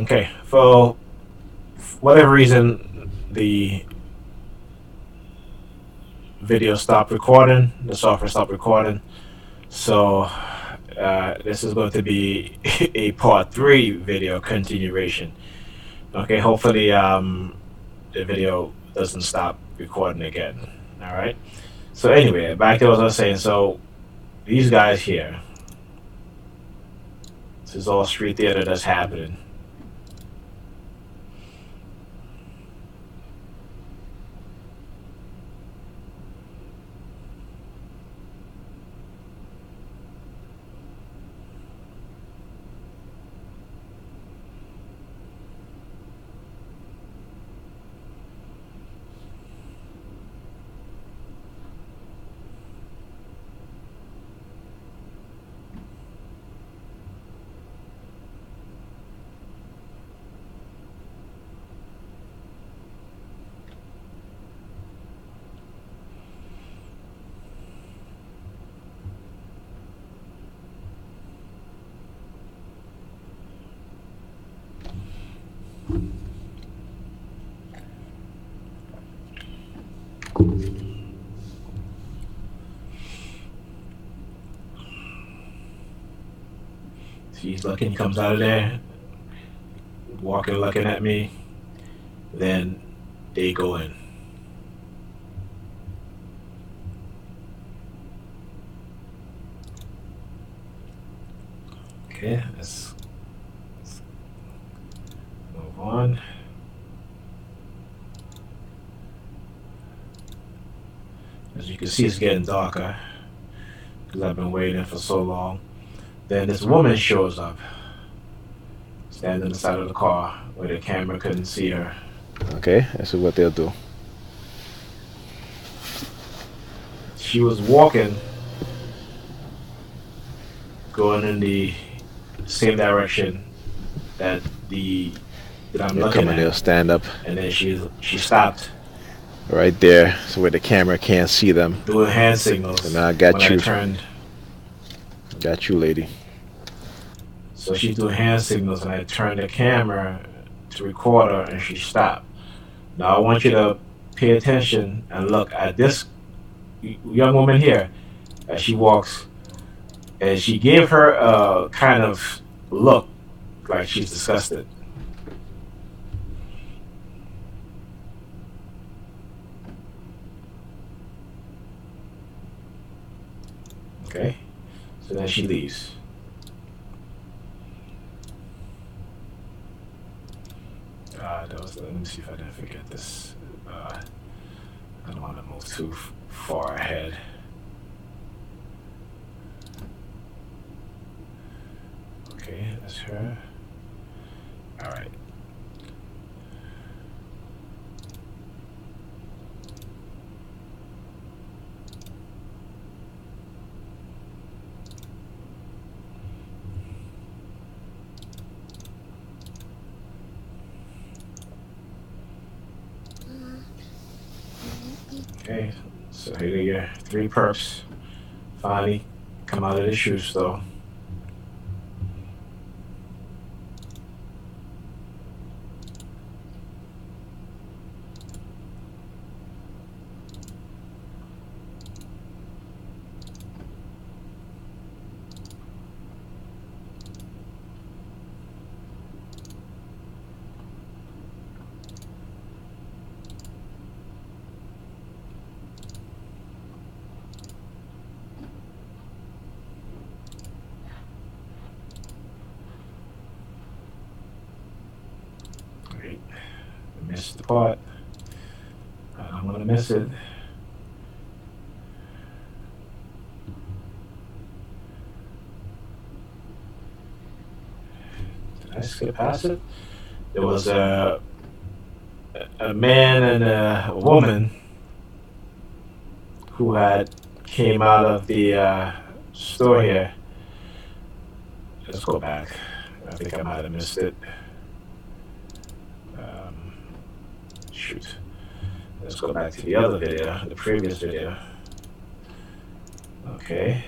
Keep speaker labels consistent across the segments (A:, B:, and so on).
A: Okay, for whatever reason, the video stopped recording, the software stopped recording. So this is going to be a part 3 video continuation. Okay, hopefully the video doesn't stop recording again. All right. So anyway, back to what I was saying. So these guys here, this is all street theater that's happening. He's looking, he comes out of there, walking, looking at me. Then they go in. Okay, let's move on. As you can see, it's getting darker because I've been waiting for so long. Then this woman shows up, standing on the side of the car where the camera couldn't see her.
B: Okay, this is what they'll do.
A: She was walking, going in the same direction that I'm looking at.
B: They'll stand up.
A: And then she stopped.
B: Right there, so where the camera can't see them.
A: Doing hand signals.
B: And I got you.
A: I turned.
B: Got you, lady.
A: So she's doing hand signals, and I turned the camera to record her, and she stopped. Now I want you to pay attention and look at this young woman here as she walks, and she gave her a kind of look like she's disgusted. Okay, so then she leaves. Let me see if I didn't forget this. I don't want to move too far ahead. Okay, that's her. All right. Okay, so here you go. 3 perps. Finally come out of the shoe store. Missed the part. I don't want to miss it. Did I skip past it? There was a man and a woman who had came out of the store here. Let's go back. I think I might have missed it. Shoot. Let's go back to the other video, the previous video. Okay.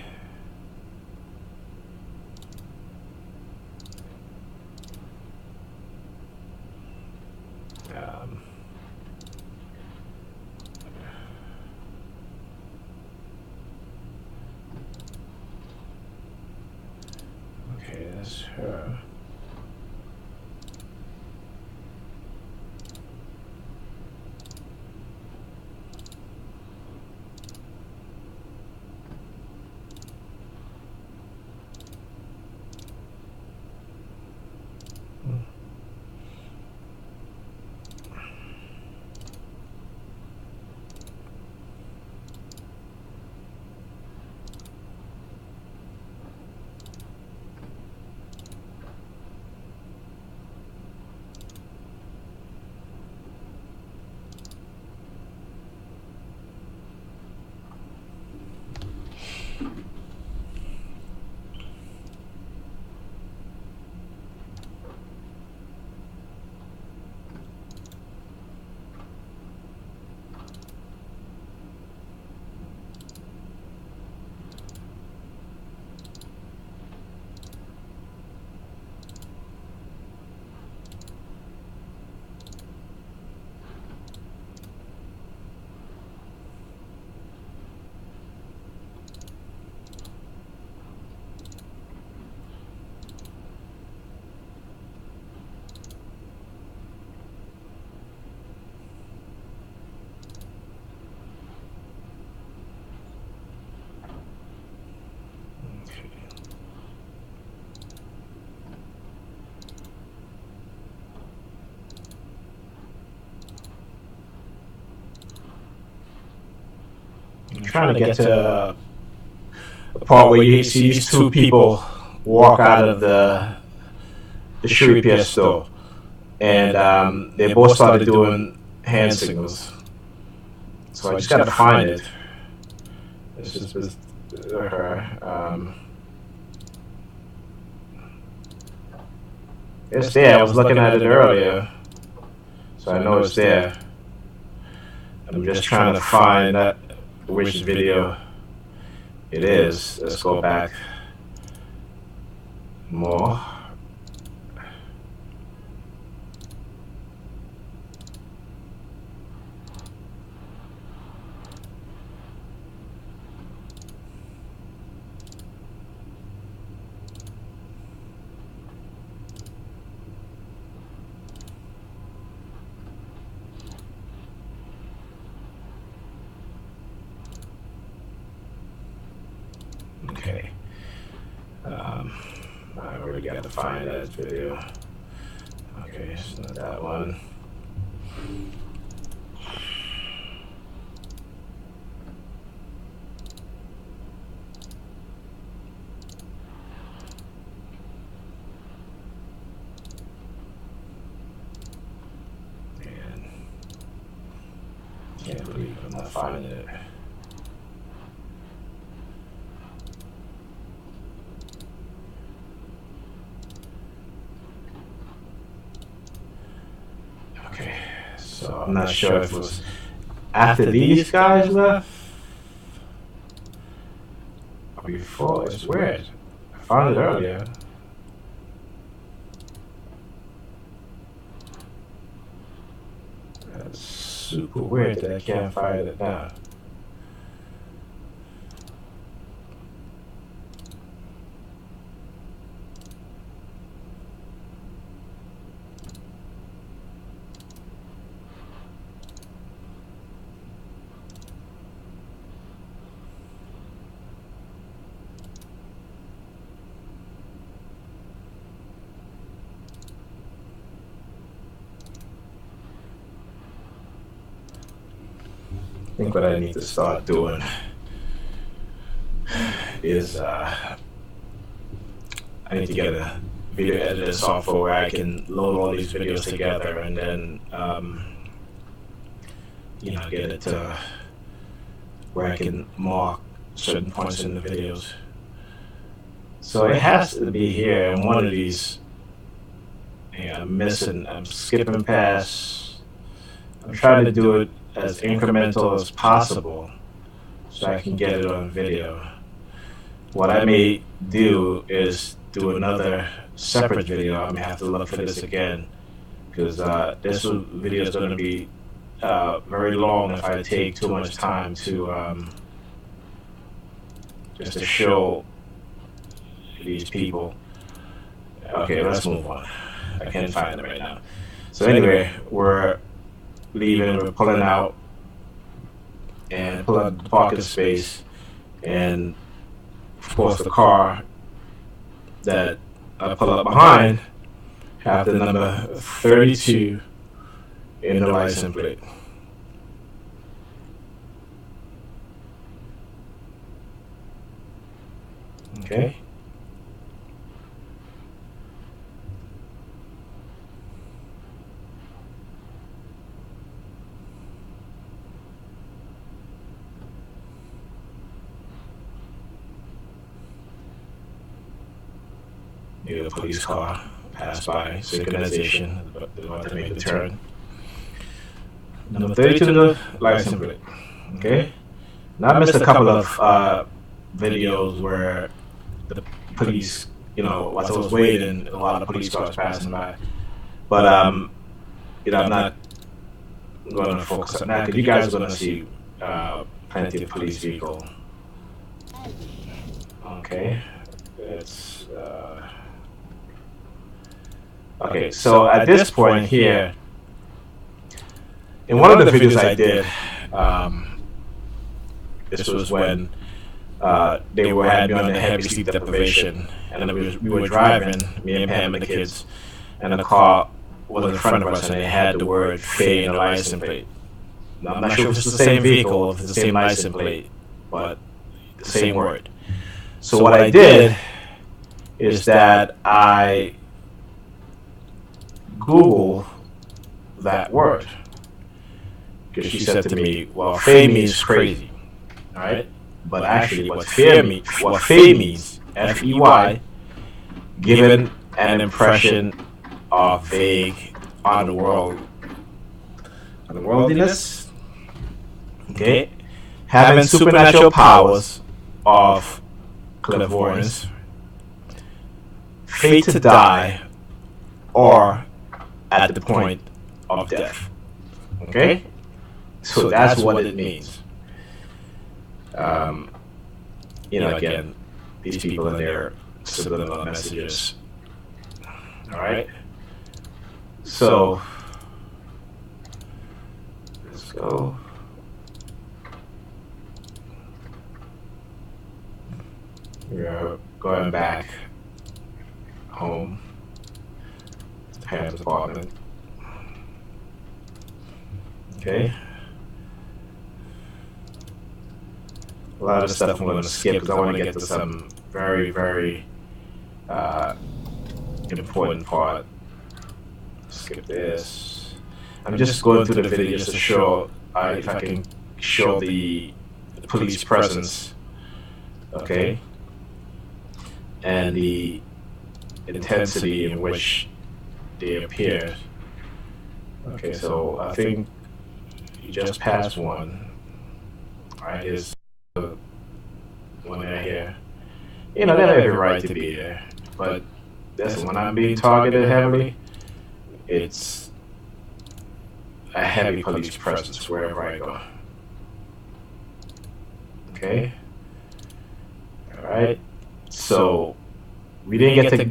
A: That's her. I'm trying to get to the part where you see these two people walk out of the shoe repair store, and they both started doing hand signals. So I just gotta find it. It's just her. It's there. I was looking at it earlier, so I know it's there. I'm just trying to find that which video it is. Let's go back more. Okay. I already got to find that video. Okay, it's not that one. And can't believe I'm not finding it. Okay, so I'm not sure if it was after these guys left or before. It's weird. I found it earlier. That's super weird that I can't find it now. I think what I need to start doing is I need to get a video editor software where I can load all these videos together and then get it to where I can mark certain points in the videos. So it has to be here in one of these. Yeah, I'm missing. I'm skipping past. I'm trying to do it as incremental as possible so I can get it on video. What I may do is do another separate video. I may have to look for this again because this video is going to be very long if I take too much time to just to show these people. Okay, let's move on. I can't find it right now. So anyway, we're leaving, we're pulling out, and pull out the parking space, and of course the car that I pull up behind have the number 32 in the license plate. Okay. The police car passed by, synchronization, about to make the turn. Number 32 in the license plate. Okay. Now I missed a couple of videos where the police, while I was waiting, a lot of police cars passing by. But I'm not going to focus on that because you guys are going to see plenty of police vehicle. Okay. It's okay. So at this point here, in one of the videos I did, this was when they had me on the heavy sleep deprivation, and we were driving, me and Pam and the kids, and the car was in front of us, and it had the word "Faye" in the license plate. Now, I'm not sure if it's the same vehicle, if it's the same license plate, but the same word. So what I did is that I Googled that word, because she said to me, "Well, Faye means crazy, all right? But actually, what Faye means, F-E-Y, given an impression of vague otherworldliness, okay, having supernatural powers of clairvoyance, fate to die, or at the point of death." Okay? So that's what it means. Again, these people and their subliminal messages. All right? So, let's go. We're going back home to Pam's apartment. Okay. A lot of the stuff I'm going to skip because I want to get to some very, very important part. Skip this. I'm just going through the video just to show if I can show the police presence. Okay. And the intensity in which they appeared. Okay, so I think you just passed one. Right, is the one right here. They have every right to be there, but that's when I'm being targeted heavily. It's a heavy police presence wherever I go. Okay. All right. So we didn't get to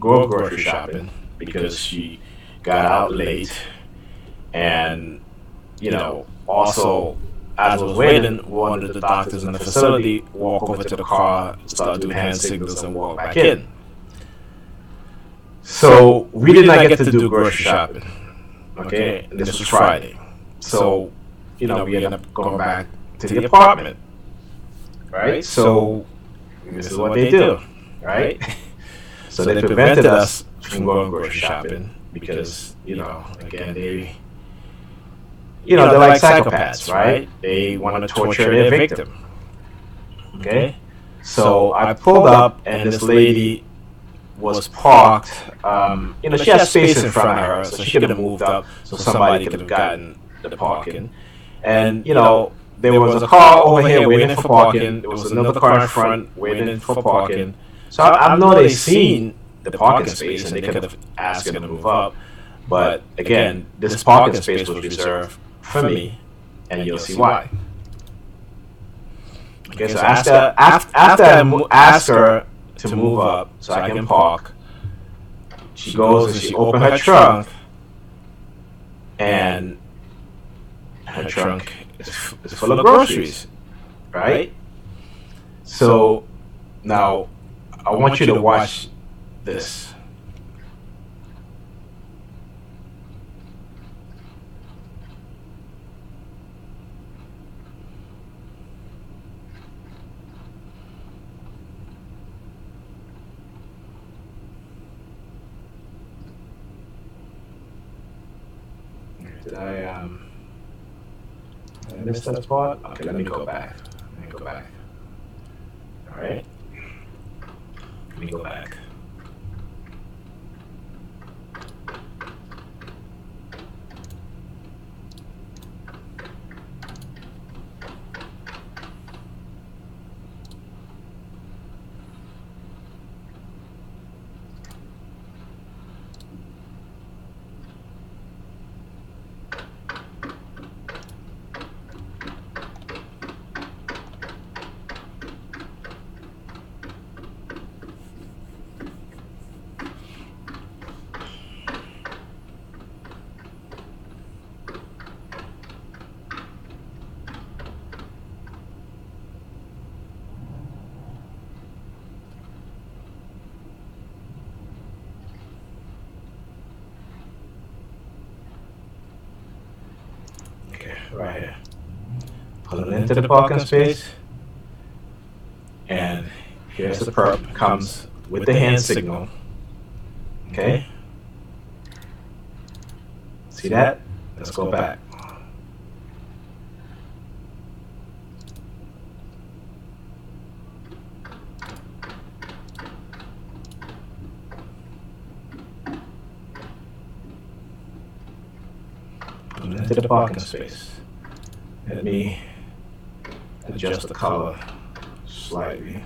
A: go grocery shopping because she got out late, and also as I was waiting, one of the doctors in the facility walked over to the car, started doing hand signals, and walked back in. So we did not get to do grocery shopping. Okay, and this was Friday. So we ended up going back to the apartment. Right. So this is what they do. Right. So they prevented us from going grocery shopping because again they're like psychopaths, right? They want to torture their victim. Okay? So I pulled up, and this lady was parked. She had space in front of her, so she could have moved up so somebody could have gotten the parking. And, there was a car over here waiting for parking. There was another car in front waiting for parking. So I know they seen the parking space, and they could have asked her to move up. But, again, this parking space was reserved for me, and you'll see why. Okay, so after I ask her to move up so I can park, she goes and she opens her trunk, and her trunk is full of groceries, right? So now I want you to watch this. Did I miss that part? Okay, let me go back. All right. Let me go back. Right here. Pulling into the parking space, and here's the perp, comes with the hand signal. Okay? See that? Let's go back. Pulling into the parking space. Let me adjust the color slightly.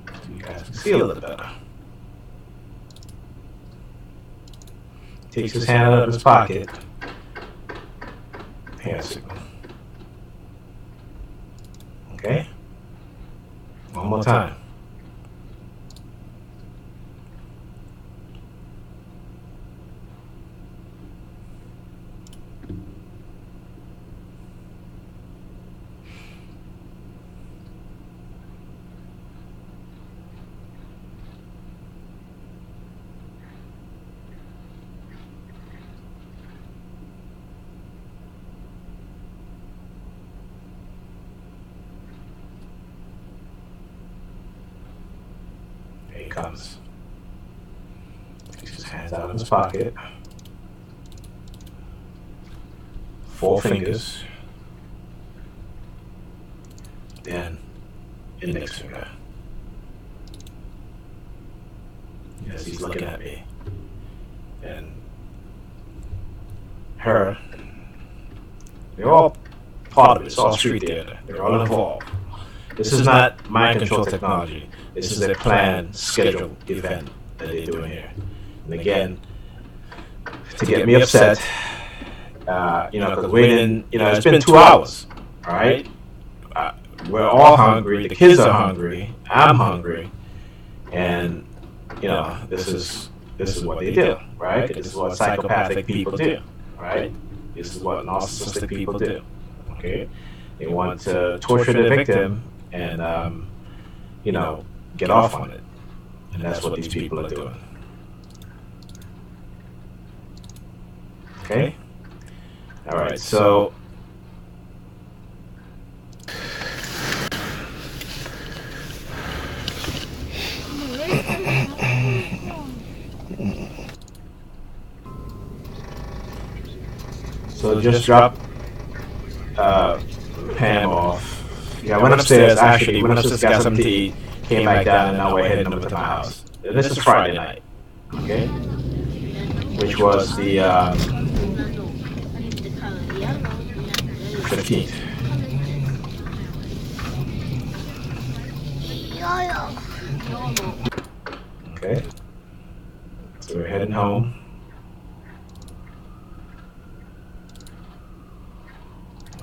A: So you guys can see a little better. Takes his hand out of his pocket. Hand signal. Okay? One more time. Here he comes. Takes his hands out of his pocket. 4 fingers. Then index finger. Yes, he's looking at me. And her. They're all part of it. It's all street theater. They're all involved. This is not mind control technology. This is a planned, scheduled event that they're doing here. And again, to get me upset, because we didn't, it's been 2 hours, all right? We're all hungry. The kids are hungry. I'm hungry. And, this is what they do, right? This is what psychopathic people do, right? This is what narcissistic people do, okay? They want to torture the victim and, get off on it. And that's what these people are doing. Okay? All right, so just drop Pam off. Yeah, I went upstairs, actually, went upstairs, got something to eat, came back down, and now we're heading over to my house. This is Friday night, okay? Which was the 15th. Okay, so we're heading home.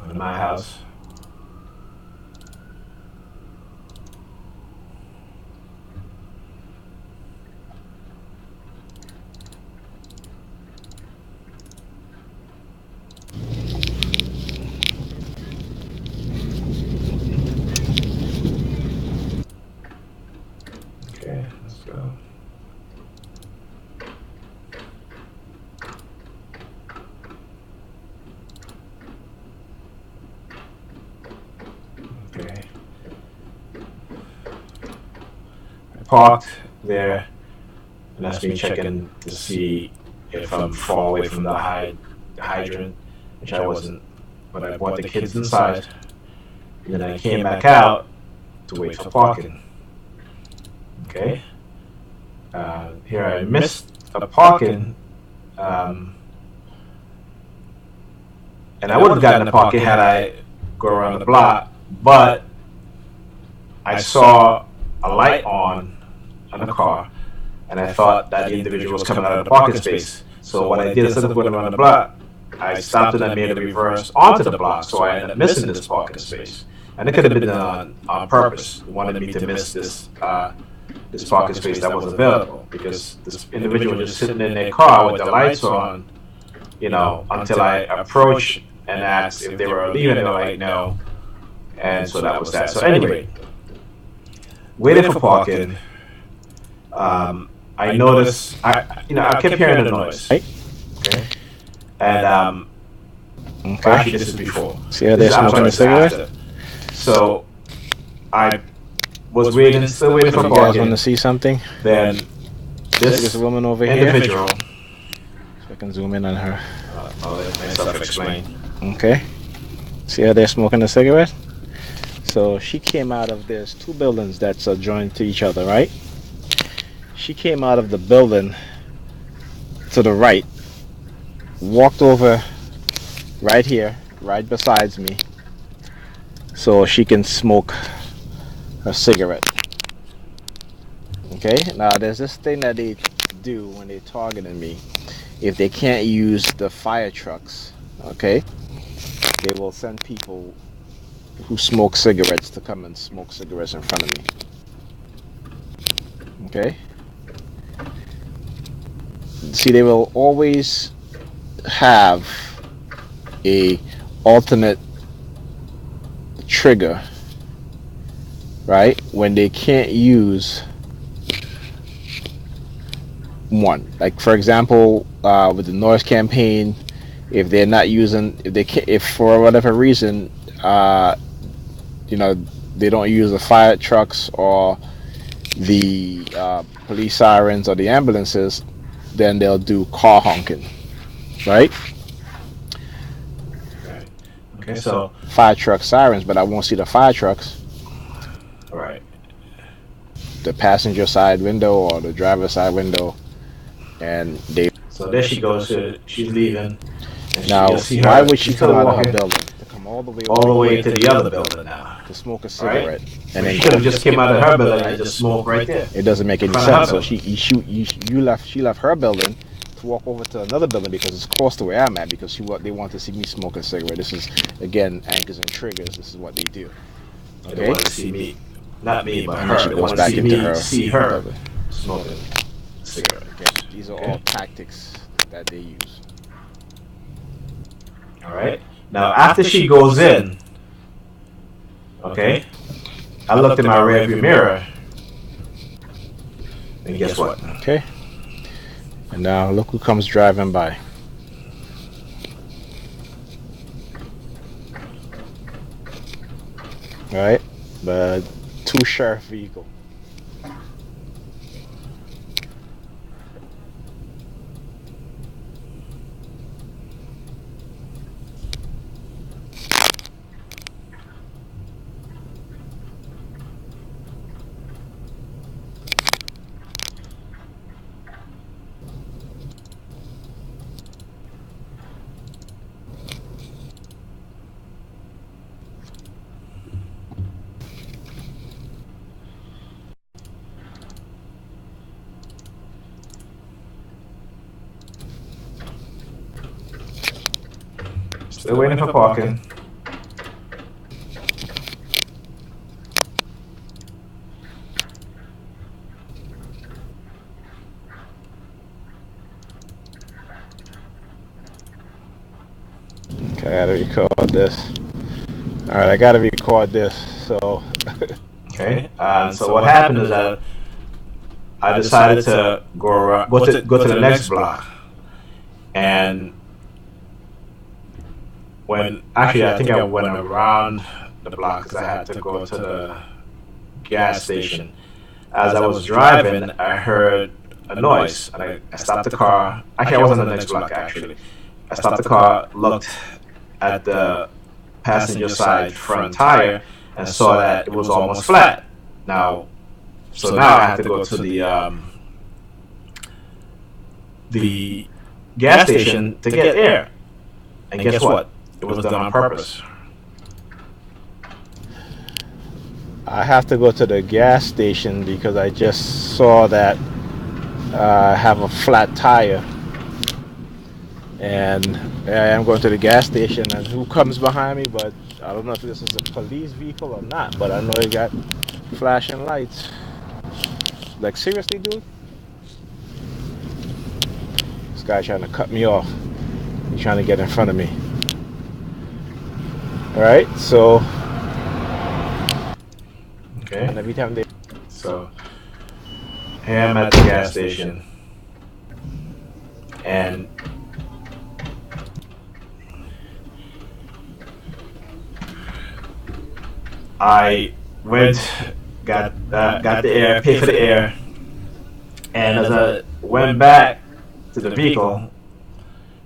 A: To my house. Okay. I parked there, and that's me checking to see if I'm far away from the hydrant, which I wasn't. But I brought the kids inside, and then I came back out to wait for parking. Okay. Here I missed a parking, and I would have gotten a parking had I go around the block, but I saw a light on the car, and I thought that the individual was coming out of the parking space. So what I did, instead of going around the block, I stopped and I made a reverse onto the block, so I ended up missing this parking space. And it could have been done on purpose. It wanted me to miss this parking space that was available, because this individual was just sitting in their car with the lights on, until I approached and asked if they were leaving. They were like, no. And so that was that. So anyway, waiting for parking, I noticed, I kept hearing the noise. Okay. And
B: Okay.
A: actually, this is before.
B: See how they're smoking a cigarette?
A: So I was still waiting for
B: You guys
A: parking.
B: want to see something?
A: Then
B: This
A: this
B: woman over here.
A: individual,
B: So I can zoom in on her.
A: I'll let myself explain.
B: Okay. See how they're smoking a cigarette? So she came out of, there's two buildings that's adjoined to each other, right? She came out of the building to the right, walked over right here, right besides me, so she can smoke her cigarette. Okay, now there's this thing that they do when they're targeting me. If they can't use the fire trucks, okay, they will send people who smoke cigarettes to come and smoke cigarettes in front of me. Okay, see, they will always have a alternate trigger, right, when they can't use one. Like, for example, with the noise campaign, if they're not using, if for whatever reason, they don't use the fire trucks or the police sirens or the ambulances, then they'll do car honking, right?
A: Okay, so
B: Fire truck sirens, but I won't see the fire trucks.
A: right.
B: The passenger side window or the driver's side window, and they.
A: So there she goes. She's leaving. And
B: Now,
A: you'll see her,
B: why would she
A: she's
B: come
A: still
B: out of her
A: walking
B: building to come all the way
A: to the other building now?
B: to smoke a cigarette,
A: And
B: and then
A: she could have just came out of her building and just smoked right there.
B: it doesn't make any
A: front of her
B: sense. So
A: building.
B: she left her building to walk over to another building because it's close to where I'm at, because they want to see me smoke a cigarette. This is, again, anchors and triggers. This is what they do.
A: They want to see me, not me, but
B: And then
A: her.
B: she
A: They
B: goes
A: want to
B: back
A: see
B: into
A: me
B: her
A: see her
B: building.
A: smoking a cigarette.
B: Okay, these are all
A: Okay.
B: tactics that they use.
A: All right. Now after she goes in, okay, I looked in my rearview mirror, and guess what?
B: Okay, and now look who comes driving by. All right, the two sheriff vehicle.
A: Still waiting for parking.
B: Okay, I gotta record this. All right, I gotta record this. So.
A: Okay. So what happened is that I decided to go to the next block, and when actually I think I went around the block because I had to go to the gas station. As I was driving, I heard a noise, and I stopped the car. Actually, I was on the next block, actually. I stopped the car, looked at the passenger side front tire, and saw that it was almost flat. Now, so now I have to go to the gas station to get air. And guess what? It was done on purpose.
B: I have to go to the gas station because I just saw that I have a flat tire, and I am going to the gas station. And who comes behind me? But I don't know if this is a police vehicle or not. But I know it got flashing lights. Like, seriously, dude? This guy trying to cut me off. He's trying to get in front of me. All right, so.
A: Okay.
B: And every time they.
A: So, here I'm at the gas station, and I went, got the air, paid for the air, and as I went back to the vehicle,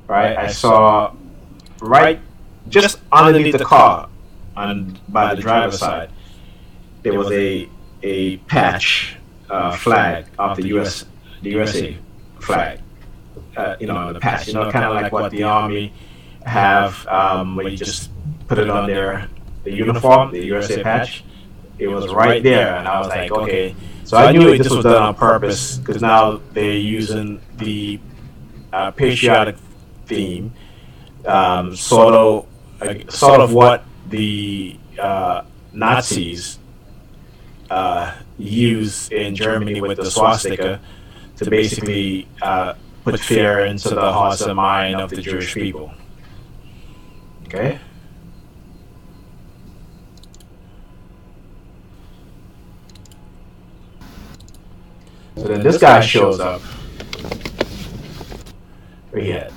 A: right, I saw right just underneath the car, by the driver's side, there was a patch flag of the USA flag. The patch, kind of like what the Army have when you just put it on the uniform, the USA patch. It was right there, and I was like, okay. So I knew this was done on purpose because now they're using the patriotic theme, sort of what the Nazis use in Germany with the swastika to basically put fear into the hearts and mind of the Jewish people. Okay? So then this guy shows up. Where he at?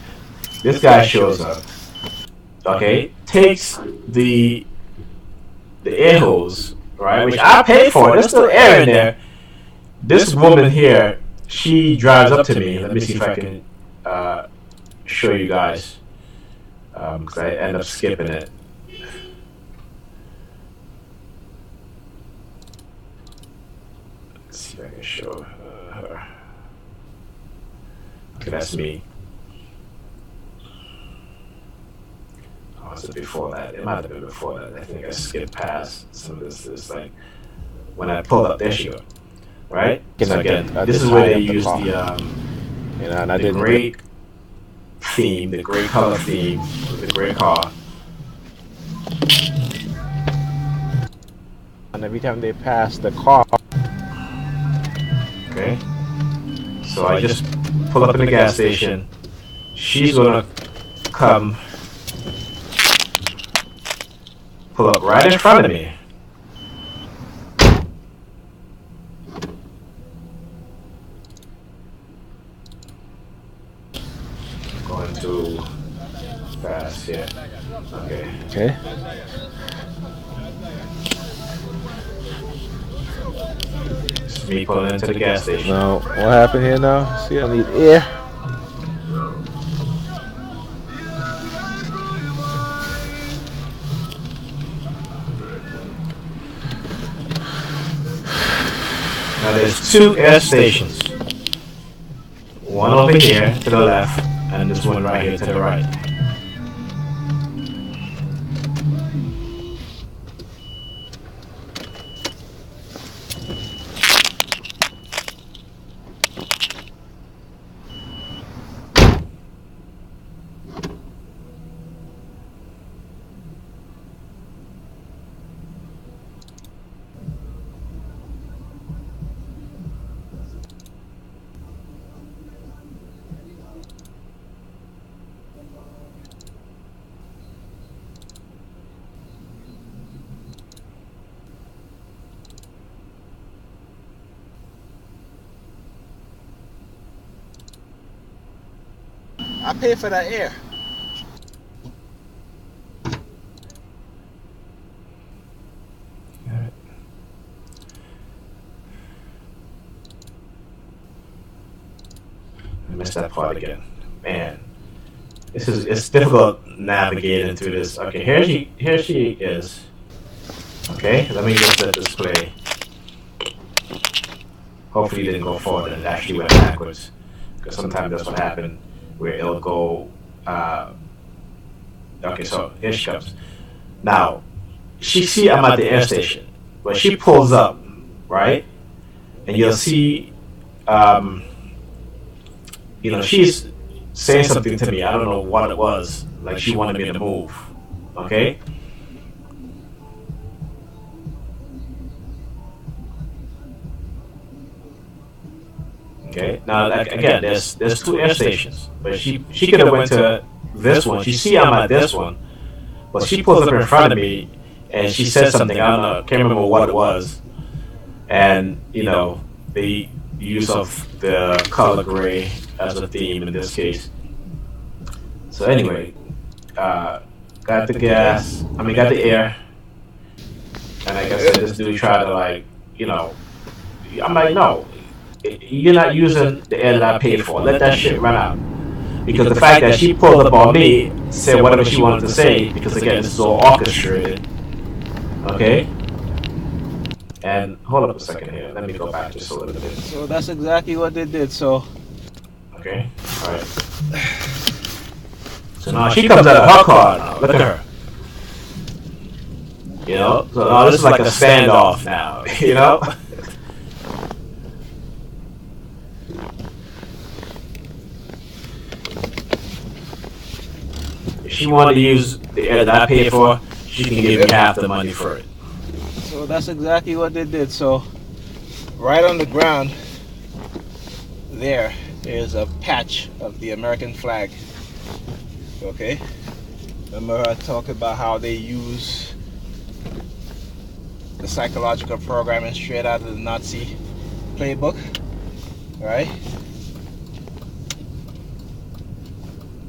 A: This guy shows up. Okay? Takes the air hose, right? Which I paid for. There's still air in there. This woman here, she drives up to me. Let me see if I can show you guys, because I end up skipping it. Let's see if I can show her. Okay, that's me. Oh, was it before that? It might have been before that. I think I skipped past some of this. It's like when I pulled up, there she go. Right? So again, this is where they use the gray theme, the gray color theme, with the gray car.
B: And every time they pass the car.
A: Okay. So I just pull up in the gas station. She's gonna come pull up right in front of me. Going too fast here. Okay.
B: Okay.
A: It's me pulling into the gas station.
B: Now, what happened here now? See, I need air.
A: Now there's two air stations. One over here to the left, and this one right here to the right.
B: I pay for that air.
A: missed that part again. Man, it's difficult navigating through this. Okay, here she is. Okay, let me just let this play. Hopefully, it didn't go forward and it actually went backwards. Because sometimes that's what happened, where it'll go. Okay, so here she comes. Now, she see I'm at the air station. When she pulls up, right, and you'll see, she's saying something to me. I don't know what it was. Like she wanted me to move. Okay. Okay. Now, like, again, there's two air stations, but she could have went to this one. She see I'm at this one, but she pulls up in front of me, and she says something. I don't know. Can't remember what it was. And the use of the color gray as a theme in this case. So anyway, got the gas. Got the air. And like I said, this dude tried to I'm like, no. You're not using the air that I paid for. Let that shit run out. Because the fact that she pulled up on me, said whatever she wanted to say, because again, this is all orchestrated. Okay? And hold up a second here. Let me go back just a little bit.
B: So that's exactly what they did. So.
A: Okay. All right. So now she comes out of her car now. Look at her. So now this is like a standoff now. If she wanted to use the air that I paid for, she can give me half the money for it.
B: So that's exactly what they did. So right on the ground there is a patch of the American flag. Okay, remember I talked about how they use the psychological programming straight out of the Nazi playbook, right?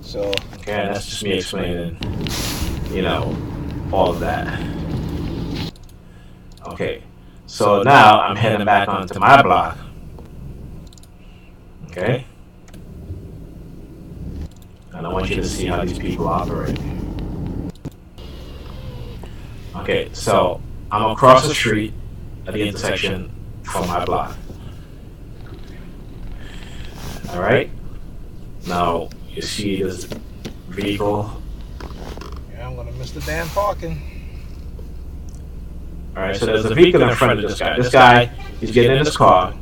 B: So
A: okay, that's just me explaining all of that. Okay, so now I'm heading back onto my block. Okay, and I want you to see how these people operate. Okay, so I'm across the street at the intersection from my block. All right, now you see this vehicle.
B: Yeah, I'm gonna miss the damn parking.
A: Alright, so there's a vehicle in front of this guy. This guy, he's getting in his car.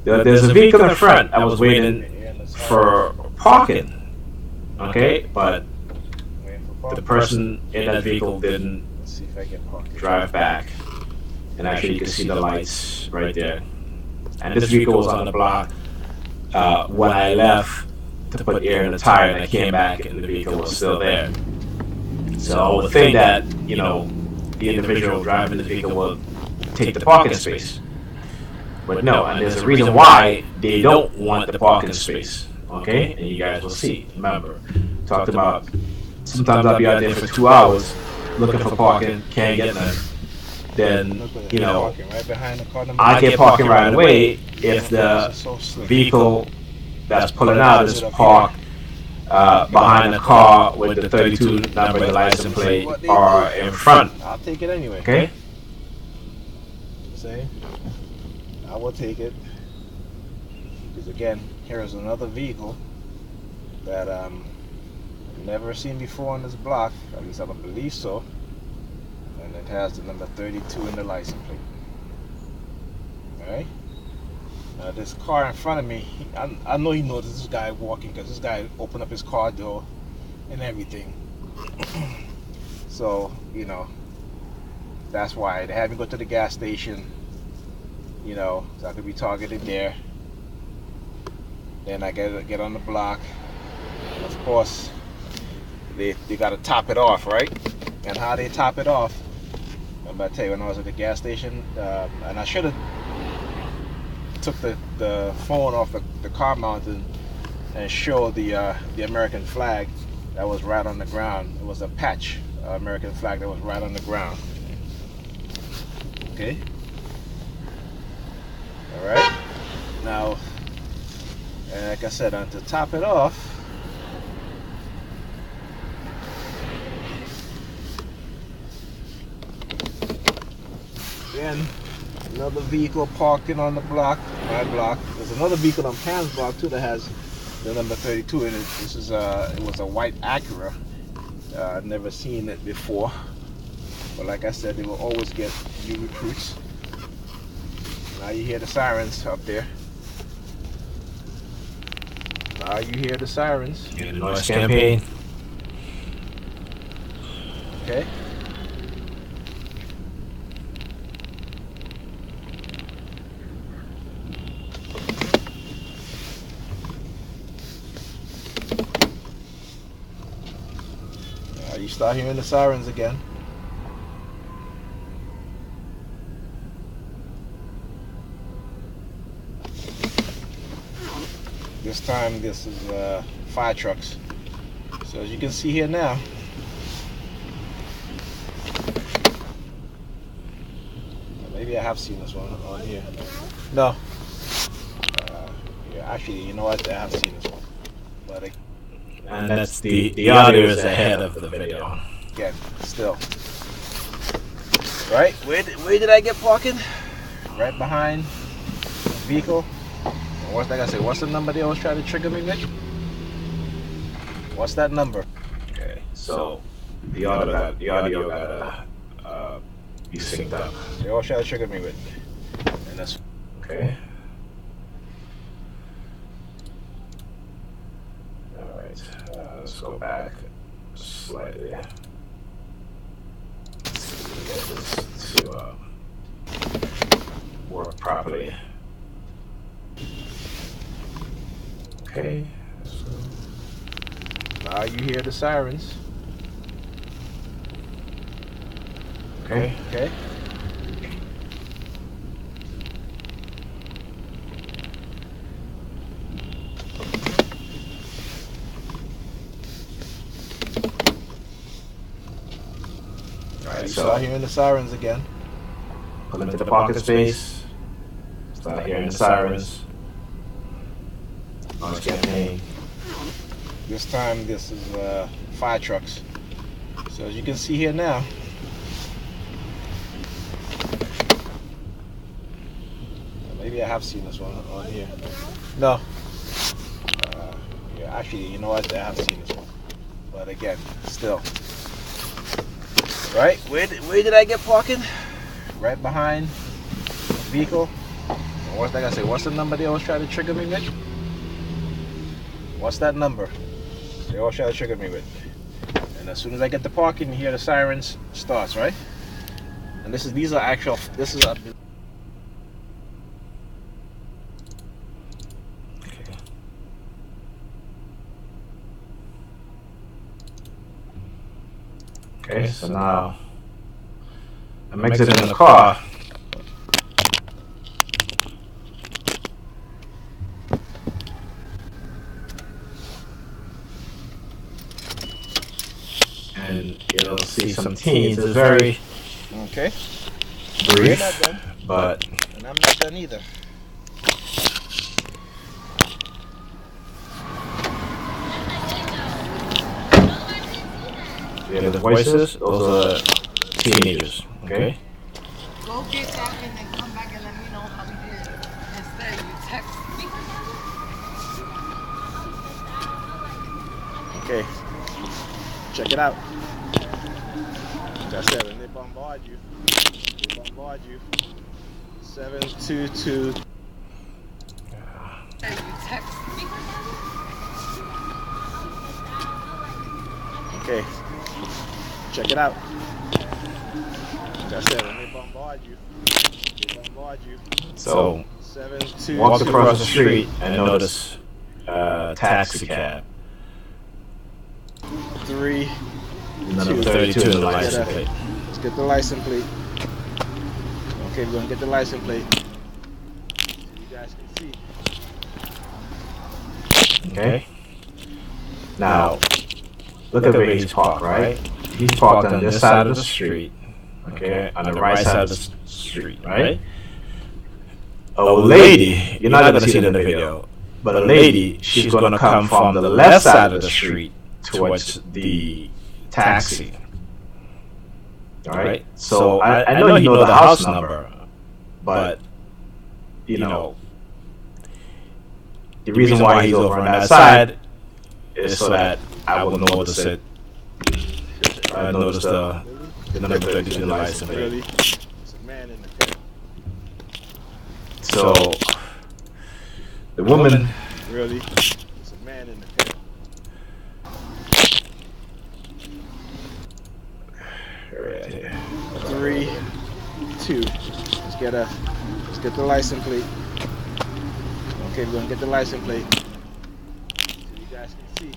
A: There's a vehicle in front. I was waiting for parking. Okay, but the person in that vehicle didn't drive back. And actually, you can see the lights right there. And this vehicle was on the block when I left to put air in the tire, and I came back, and the vehicle was still there. So I would think that, the individual driving the vehicle will take the parking space. But no, and there's a reason why they don't want the parking space. Okay? And you guys will see. Remember, talked about sometimes I'll be out there for 2 hours looking for parking, can't get none. Then, I get parking right away if the vehicle that's pulling out is parked behind a car with the 32 number license plate or in front.
B: I'll take it anyway.
A: Okay?
B: See? I will take it. Because again, here is another vehicle that I've never seen before on this block. At least I don't believe so. And it has the number 32 in the license plate. Alright? Now this car in front of me, I know he noticed this guy walking because this guy opened up his car door and everything. So, that's why they had me go to the gas station, so I could be targeted there. Then I get on the block. And of course, they got to top it off, right? And how they top it off, I'm about to tell you, when I was at the gas station, and I should have took the phone off the car mounted and showed the American flag that was right on the ground. It was a patch American flag that was right on the ground. Okay. All right. Now, And like I said, to top it off, again, another vehicle parking on the block, my block. There's another vehicle on Pam's block too that has the number 32 in it. This is it was a white Acura. I've never seen it before, but like I said, they will always get new recruits. Now you hear the sirens up there. Now you hear the sirens.
A: Yeah, the noise campaign.
B: Okay. You start hearing the sirens again. This time, this is fire trucks. So as you can see here now, maybe I have seen this one on here. No. Yeah, actually, you know what? I have seen this one. But
A: and that's the audio is ahead of the video.
B: Again, still. Right? Where did I get parking? Right behind the vehicle. What's like I say? What's the number they always try to trigger me with? What's that number?
A: Okay, so the audio gotta be synced up.
B: They always try to trigger me with, and that's
A: okay. All right, let's go back slightly. Let's see if we get this to work properly. Okay, so
B: now you hear the sirens.
A: Okay.
B: Okay.
A: Alright,
B: You
A: so
B: start hearing the sirens again.
A: pull into the pocket space. Start hearing the sirens. Noise campaign.
B: This time, this is fire trucks. So as you can see here now, maybe I have seen this one on here. No. Yeah, actually, you know what? I have seen this one. But again, still. Right? Where did I get parking? Right behind the vehicle. What's like I say? What's the number they always try to trigger me with? What's that number? They always try to trigger me with. And as soon as I get the parking, you hear the sirens starts, right? And this is this is a
A: Okay, so now I'm exiting the car. And you'll see some teens. It's very
B: okay.
A: brief,
B: They're not done,
A: but
B: and I'm not done either.
A: you hear the voices. Those are teenagers. Okay.
C: Go get that and then come back and let me know how we did. Instead, you text me.
B: Okay. Check it out. Like I said, when they bombard you. 722.
C: And you text me.
B: Okay. Check it out. Like I said, when they bombard you.
A: So
B: 722.
A: walk across the street and notice taxi cab.
B: 3.
A: Number 32 in the license plate.
B: Let's get the license plate. Okay, we're gonna get the license plate. So you guys can see.
A: Okay. Now, look at where he's parked, right? He's parked on this side of the street. Okay, on the right side of the street, right? A lady, you're not gonna see it in the video. But the lady, she's going to come from the left side of the street towards the taxi. All right. So I know he knows the house number, but you know, the reason why he's over on that side is so that I will notice it. I noticed the number 32 license plate. So the woman.
B: Really? It's a man in the pit.
A: Right here.
B: 3, 2. Let's get the license plate. Okay, we're gonna get the license plate so you guys can see.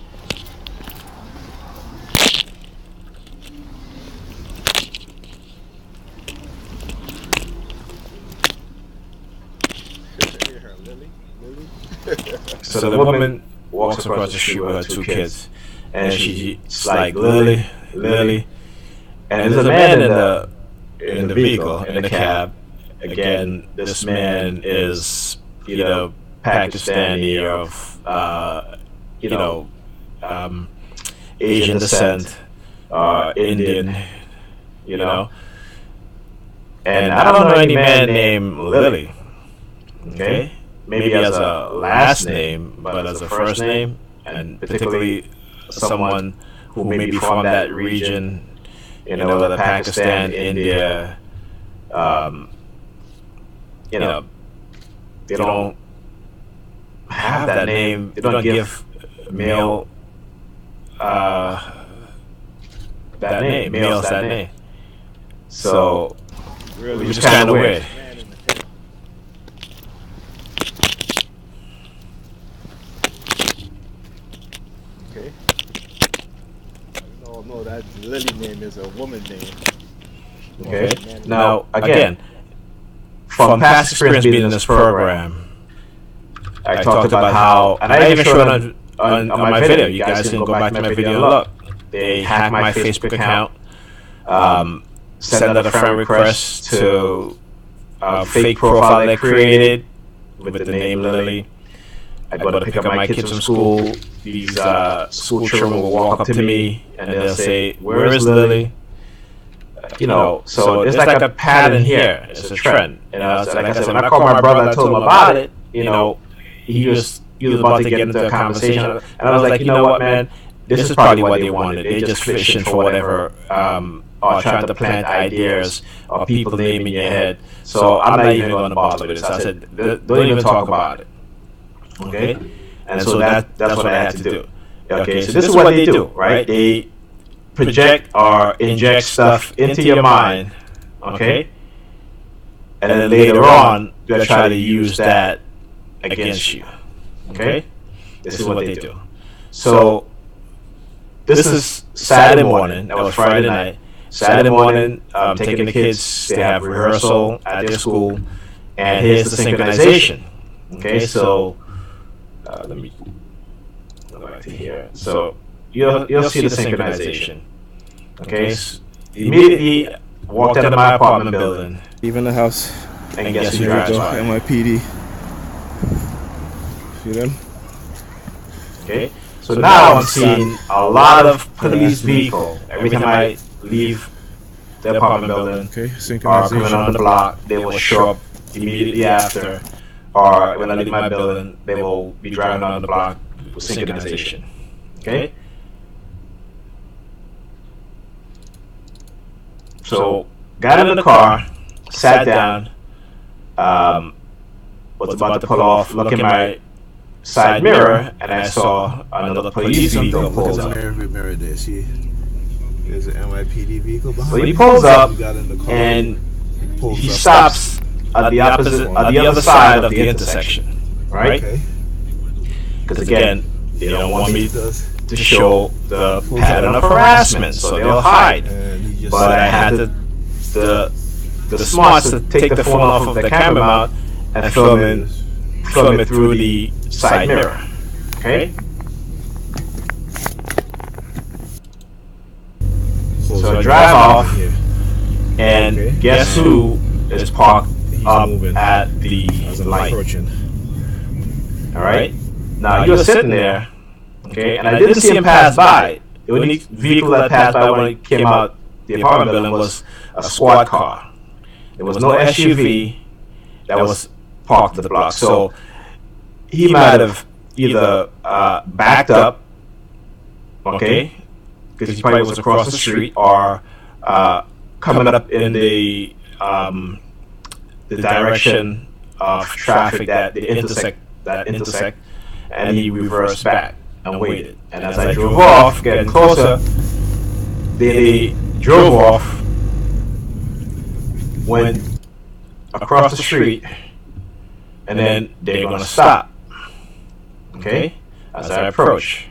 B: Here, Lily.
A: So the woman walks across the street with her 2 kids, and she's like, Lily, and there's a man in the vehicle, in the cab. Again, this man is either Pakistani or Asian descent, Indian, and I don't know any man named Lily. Okay, maybe as a last name, but as a first name, and particularly someone who may be from that region, whether Pakistan, India, they don't have that name. They don't give male that name, males that name. So
B: Really?
A: which is kind of weird.
B: Okay. No, that Lily name is a woman name.
A: Okay. Now, again, from past experience being in this program, I talked about how, and I even showed it on my video. You guys can go back to my video and look. They hacked my Facebook account, sent out a friend request to a fake profile they created with the name Lily. I go to pick up my kids from school. These school children will walk up to me and they'll say, "Where is Lily?" So it's like a pattern here. It's a trend. Like I said, when I called my brother, I told him about it. He was about to get into a conversation, and I was like, you know what, man, this is probably what they wanted. They just fishing for whatever, or trying to plant ideas or people name in your head. So I'm not even going to bother with this. I said, don't even talk about it. Okay, and so that's what I had to do. Okay, so this is what they do, right? They project or inject stuff into your mind, okay, and then later on they'll try to use that against you. Okay, this is what they do. So this is Saturday morning. That was Friday night. Saturday morning, taking the kids. They have rehearsal at their school, and here's the synchronization. Okay, so let me go back to here. So you'll see the synchronization. Okay, so immediately walked out of my apartment building.
B: Leaving the house.
A: And guess who drives by?
B: NYPD. See them?
A: Okay, so now I'm seeing a lot of police vehicles. Every time I leave the apartment building,
B: Okay,
A: or coming on the block, they will show up immediately after. Or when I leave my building, they will be driving on the block with synchronization. Okay? So, got in the car, sat down, was about to pull off, look in my side mirror, and I saw another police vehicle pulls up.
D: Mirror there, see? There's an NYPD vehicle behind.
A: So he pulls up, and he stops at the other side of the intersection, right? Because again, they don't want me to show the pattern of harassment, so they'll hide. But I had the smarts to take the phone off of the camera mount and film it through the side mirror. Okay. So I drive off, and guess who is parked up at the light? All right. Now he was sitting there, okay, and I didn't see him pass by. The only vehicle that passed by when he came out the apartment building was a squad car. There was no SUV that was parked at the block. So he might have either backed up, okay, because he probably was across the street, or coming up in the direction of traffic that intersect, and he reversed back and waited. And as I drove off, getting closer, they drove off, went across the street, and then they're going to stop, okay, as I approach.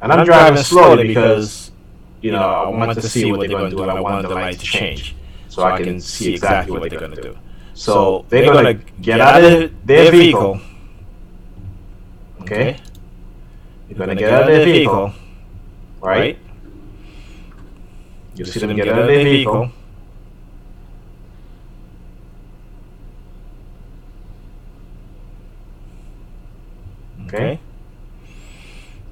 A: And I'm driving slowly because, I wanted to see what they're going to do, and I wanted the light to change so I can see exactly what they're going to do. So they're going to get out of their vehicle, okay? They're going to get out of their vehicle, right? You'll see them get out of their vehicle. Okay?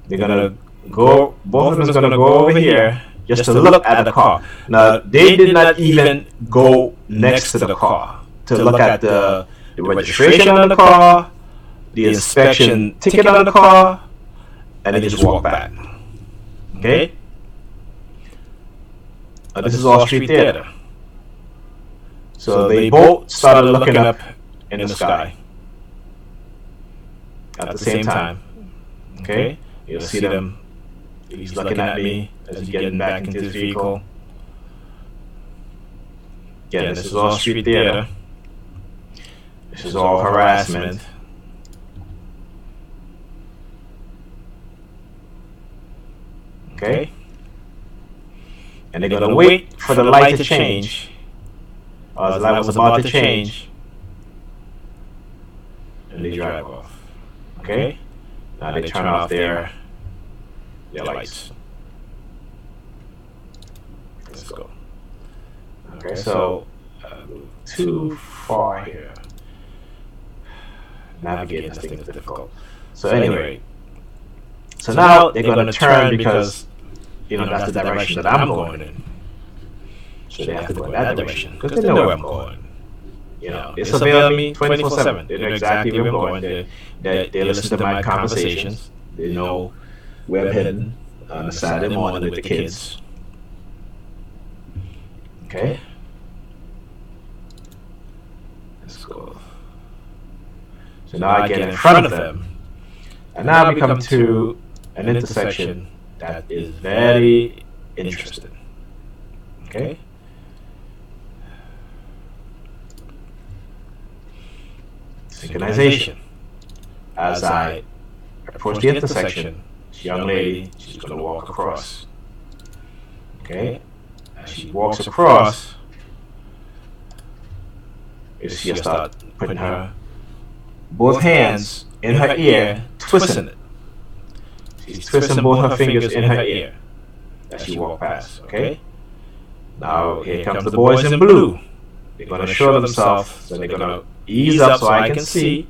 A: They're going to go, both of them is going to go over here just to look at the car. Now, they did not even go next to the car to look at the registration on the car, the inspection ticket on the car, and they just walk back. Okay? This is all street theater. So they both started looking up in the sky at the same time. Okay? You'll see them. He's looking at me as he's getting back into his vehicle. Again, this is all street theater. This is all harassment. Okay? And they're going to wait for the light to change. The light was about to change. And they drive off. Okay? Now they turn off their lights. Let's go. Okay, so too far here. Navigating this thing is difficult. So anyway, so now they're going to turn because that's the direction that I'm going in. So they have to go in that direction because they know where I'm going. They surveil me 24/7. They know exactly where I'm going. They listen to my conversations. They know where I'm heading on a Saturday morning with the kids. Okay. Let's go. So now I get in front of them, and now we come to an intersection that is very interesting. Okay. Synchronization. As I approach the intersection, this young lady, she's going to walk across. Okay? As she walks across, you see her start putting her both hands in her ear, twisting it. She's twisting both her fingers in her ear as she walks past. Okay? Now, here comes the boys in blue. They're going to show themselves, so they're going to ease up so I can see.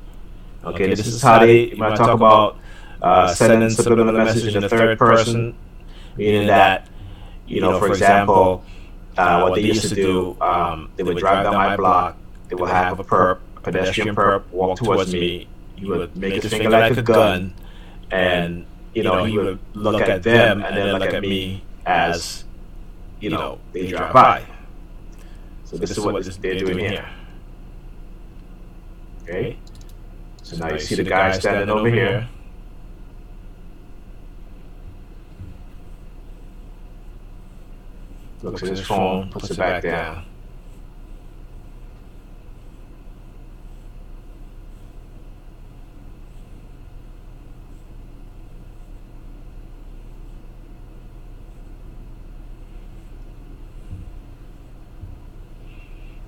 A: Okay, this is how when I talk about sending subliminal message in the third person, meaning that, for example, what they used to do, they would drive down my block, they would have a pedestrian perp, walk towards me, he would make his finger like a gun, and, he would look at them and then look at me as, they drive by. So this is what they're doing here. Okay? So now you see the guy standing over here. Looks at his phone, puts it back down.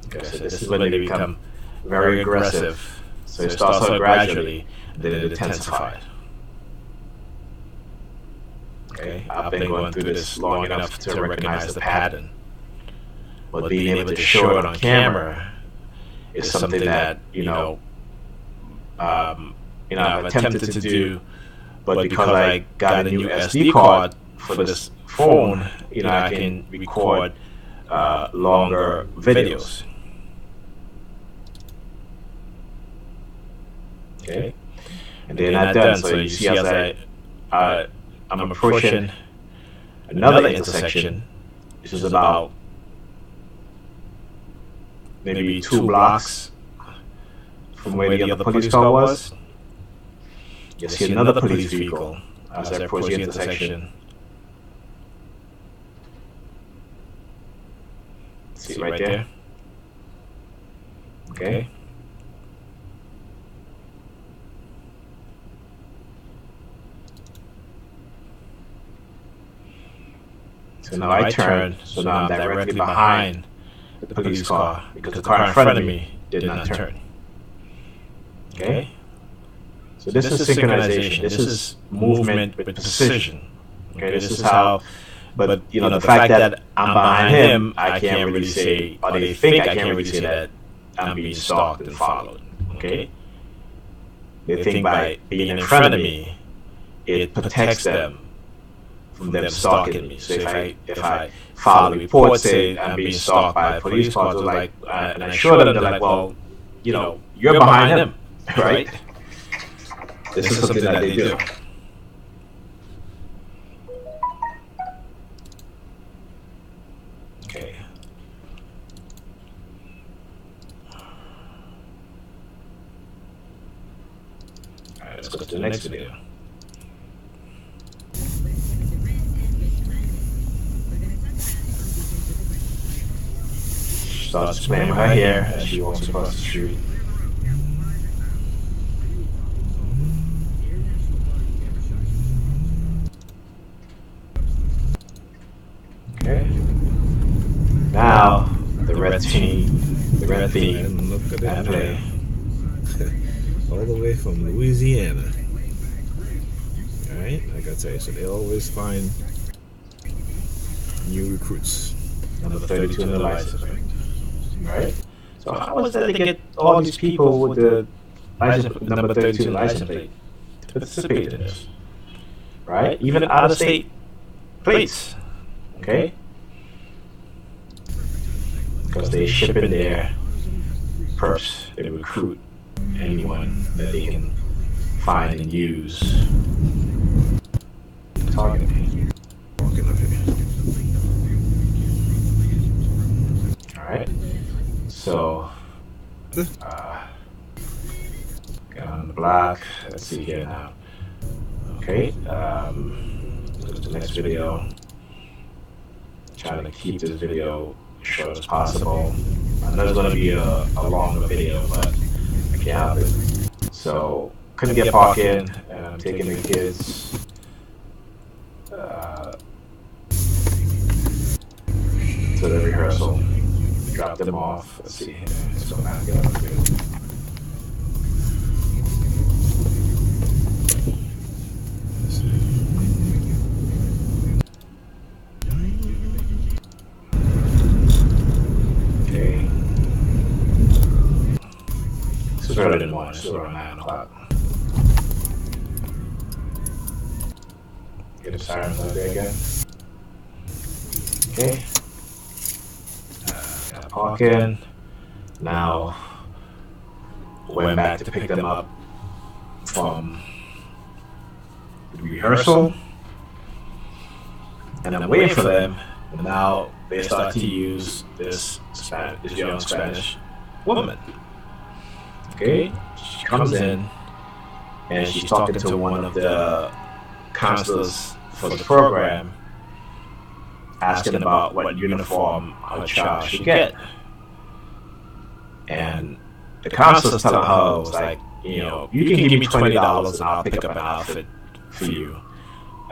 A: Okay, so this is when they become very aggressive. So it starts out gradually, then it intensified. Okay, I've been going through this long enough to recognize the pattern. But being able to show it on camera is something that, I've attempted to do but because I got a new SD card for this phone, I can record longer videos. Okay, and then I'm done. So you see, as I'm approaching another intersection. This is about maybe 2 blocks from where the other police car was. You see another police vehicle as I approach the intersection. See it right there? Okay. So now I turn, so now I'm directly behind the police car because the car in front of me did not turn. Okay? So this is synchronization. This is movement with precision. Okay, this is how, but the fact that I'm behind him, I can't really say, or they think I can't really say that I'm being stalked and followed. Okay? They think by being in front of me, it protects them from them stalking me. So if I file a report, say I'm being stalked by a police car, like, and I show them, they're like, well, you're behind him, right? This is something that they do. Okay. All right, let's go to the next video. Starts playing with her hair as she walks across the street. Okay. Now the red theme
D: Look at
A: at play.
D: All the way from Louisiana. Alright, like I tell you, so they always find new recruits.
A: Number 32 in the license, right? So how was that they get all these people with the license number 32 license plate to participate in this? Right? Even out of state plates. Okay? Because they ship in their perps, they recruit anyone that they can find and use. Target me.
D: Walking up here.
A: Alright. So, got on the block. Let's see here now. Okay. Go to the next video. Trying to keep this video short as possible. I know it's going to be a longer video, but I can't help it. So, couldn't get parking. I'm taking the kids to the rehearsal. Drop them off. Let's see here. So now I got here. Okay. It's early in the morning. It's around 9 o'clock. Get the sirens out there again. Okay. Park in. Now went back to pick them up from the rehearsal, and I'm waiting for them. And now they start to use this young Spanish woman. Okay, she comes in and she's talking to one of the counselors for the program, asking about what uniform her child should get. And the counselor's telling her, was like, you can give me $20 and I'll pick up an outfit for you.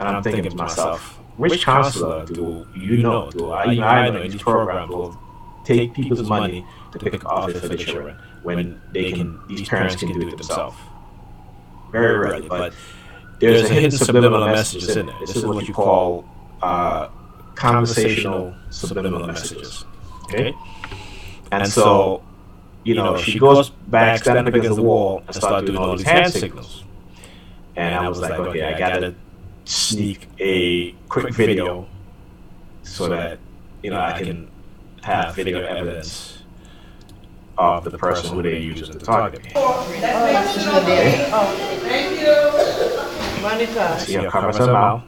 A: And I'm thinking to myself, which counselor do you know? I know in these programs will take people's money to pick up outfits for the children when these parents can do it themselves. Very rarely, but there's a hidden subliminal messages in there. This is what you call conversational subliminal messages. Okay? And so, she goes back, standing up against the wall, and starts doing all these hand signals. and I was like, okay, I gotta sneak a quick video so that I can have video evidence of the person who they use to target me. Okay.
C: Thank you. Monica.
A: See how covers her mouth.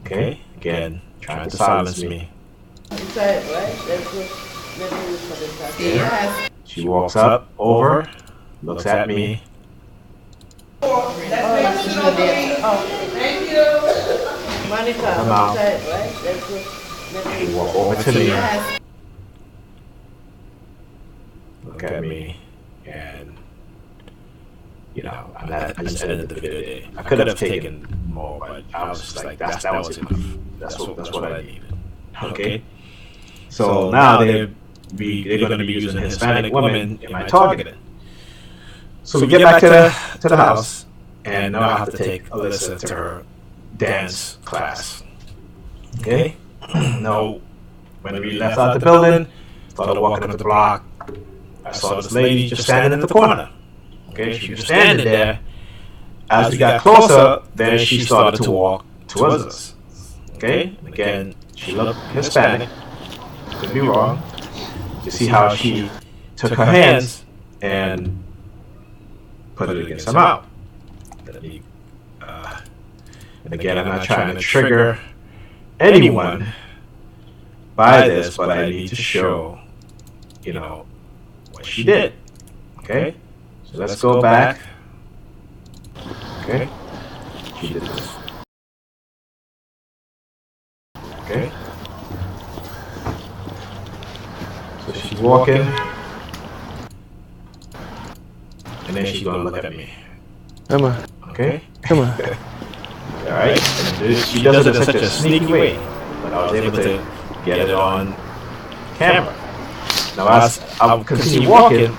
A: Okay, again, trying to silence me.
C: Yes.
A: She walks up, over, looks at me.
C: Thank you. Monica.
A: Her mouth. She walk over to me. Look at me, and I just edited the video there. I could have taken more, but I was just like, that was enough. That's what I needed. Okay. So now they're going to be using Hispanic women in my targeting. So we get back to the house, and now I have to take Alyssa to her dance class. Okay. Now, when we left out the building, started walking up the block, I saw this lady just standing in the corner. Okay, she was standing there. As we got closer, then she started to walk towards us. Okay, again, she looked Hispanic. Could be wrong. You see how she took her hands and put it against her mouth. And again, I'm not trying to trigger anyone by this, but I need to show, what she did. Okay, so let's go back. Okay, she did this. Okay, so she's walking, and then she's gonna look at me.
B: Come on.
A: Okay,
B: Come on.
A: all right. And she does it in such a sneaky way, but I was able to get it on camera. Now as I continue walking,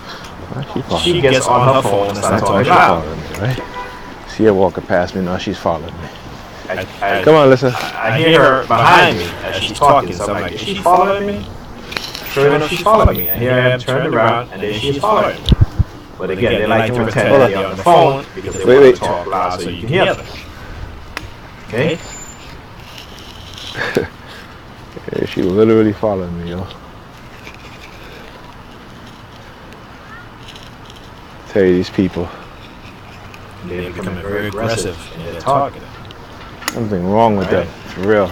A: she gets on her phone and starts talking loud.
B: Right? See her walking past me, now she's following me.
A: I
B: Come on, listen.
A: I hear her behind me as she's talking, so I'm like, is she following me? Sure enough, she's following me. And here I am turned around, and then she's following me. But again, they like to pretend that they're on the phone because they want to talk loud so you can hear them. Okay?
B: Yeah, she was literally following me, yo. Tell you, these people.
A: They're becoming very aggressive in their targeting.
B: Something wrong with them, for real.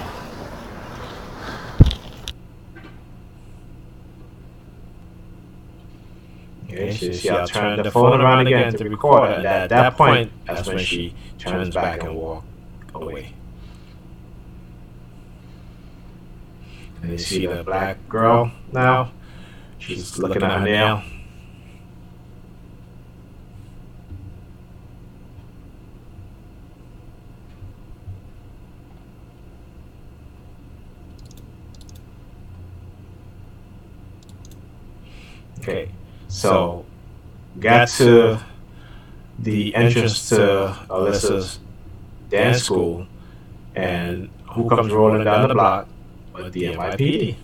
A: Okay, so you see I turned the phone around again to record it, and at that point, that's when she turns back and walks away. And you see the black girl now, she's looking at her nail. Okay, so got to the entrance to Alyssa's dance school, and who comes rolling down the block but the NYPD.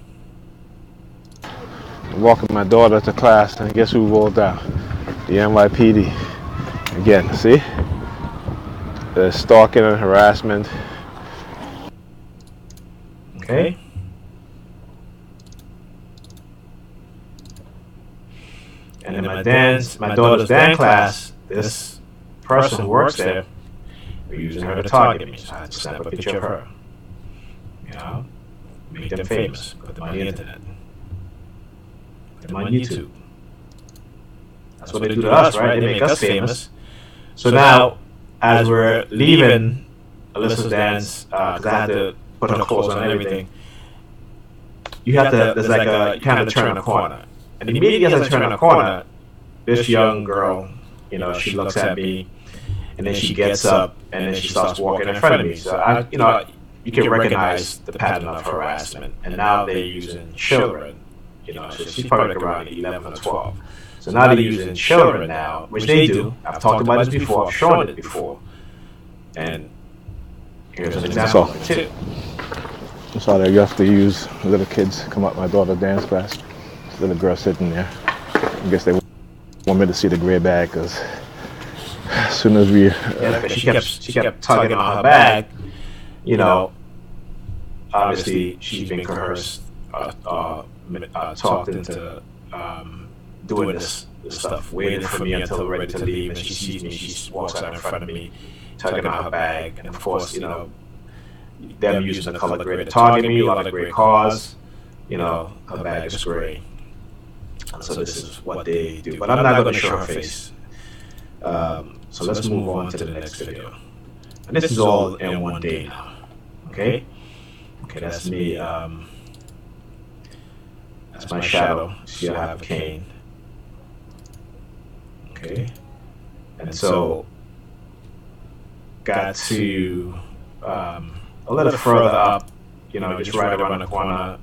B: Walking my daughter to class, and guess who rolled down? The NYPD. Again, see? The stalking and harassment.
A: Okay. And in my daughter's dance class, this person who works there, we're using her to target me. So I had to snap a picture of her. Make them famous, put them on the internet, put them on YouTube. That's what they do to us, right? They make us famous. So now, as we're leaving Alyssa's dance, because I had to put her clothes on and everything, you have to, there's like a, you kind of turn a corner. And immediately as I turn a corner, this young girl, she looks at me, and then she gets up, and then she starts walking in front of me. So you can recognize the pattern of harassment. And now they're using children, so she's probably like around 11 or 12. So now they're using children now, which they do. I've talked about this before, I've shown it before. And here's an example of it too.
B: I saw that you have to use little kids come up my daughter's dance class. Little girl sitting there. I guess they want me to see the gray bag because As soon as we,
A: she kept tugging on her bag. You know, obviously she's been coerced, talked into doing this stuff, waiting for me until we're ready to leave, and she sees me, she walks out in front of me, tugging on her bag, and of course, you know, them using the color gray to target me, a lot of gray cars, you know, her bag is gray. So this is what they do, but I'm not going to show her face. So let's move on to the next video. And this is all in one day now. Okay? Okay, that's me. That's my shadow. See, I have a cane. Okay? And so, got to a little further up, you know, just right around the corner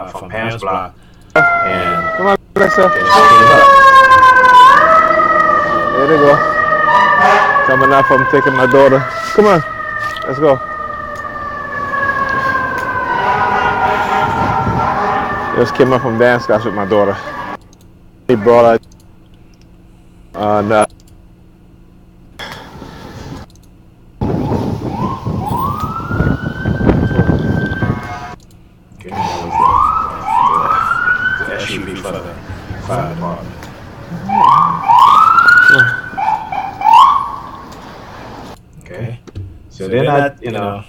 A: from Pam's block. And
B: come on, Alexa. There they go. Coming out from taking my daughter. Come on, let's go. Just came up from dance class with my daughter. He brought her on
A: the SUV for the fire department. Okay, so they're not, you know,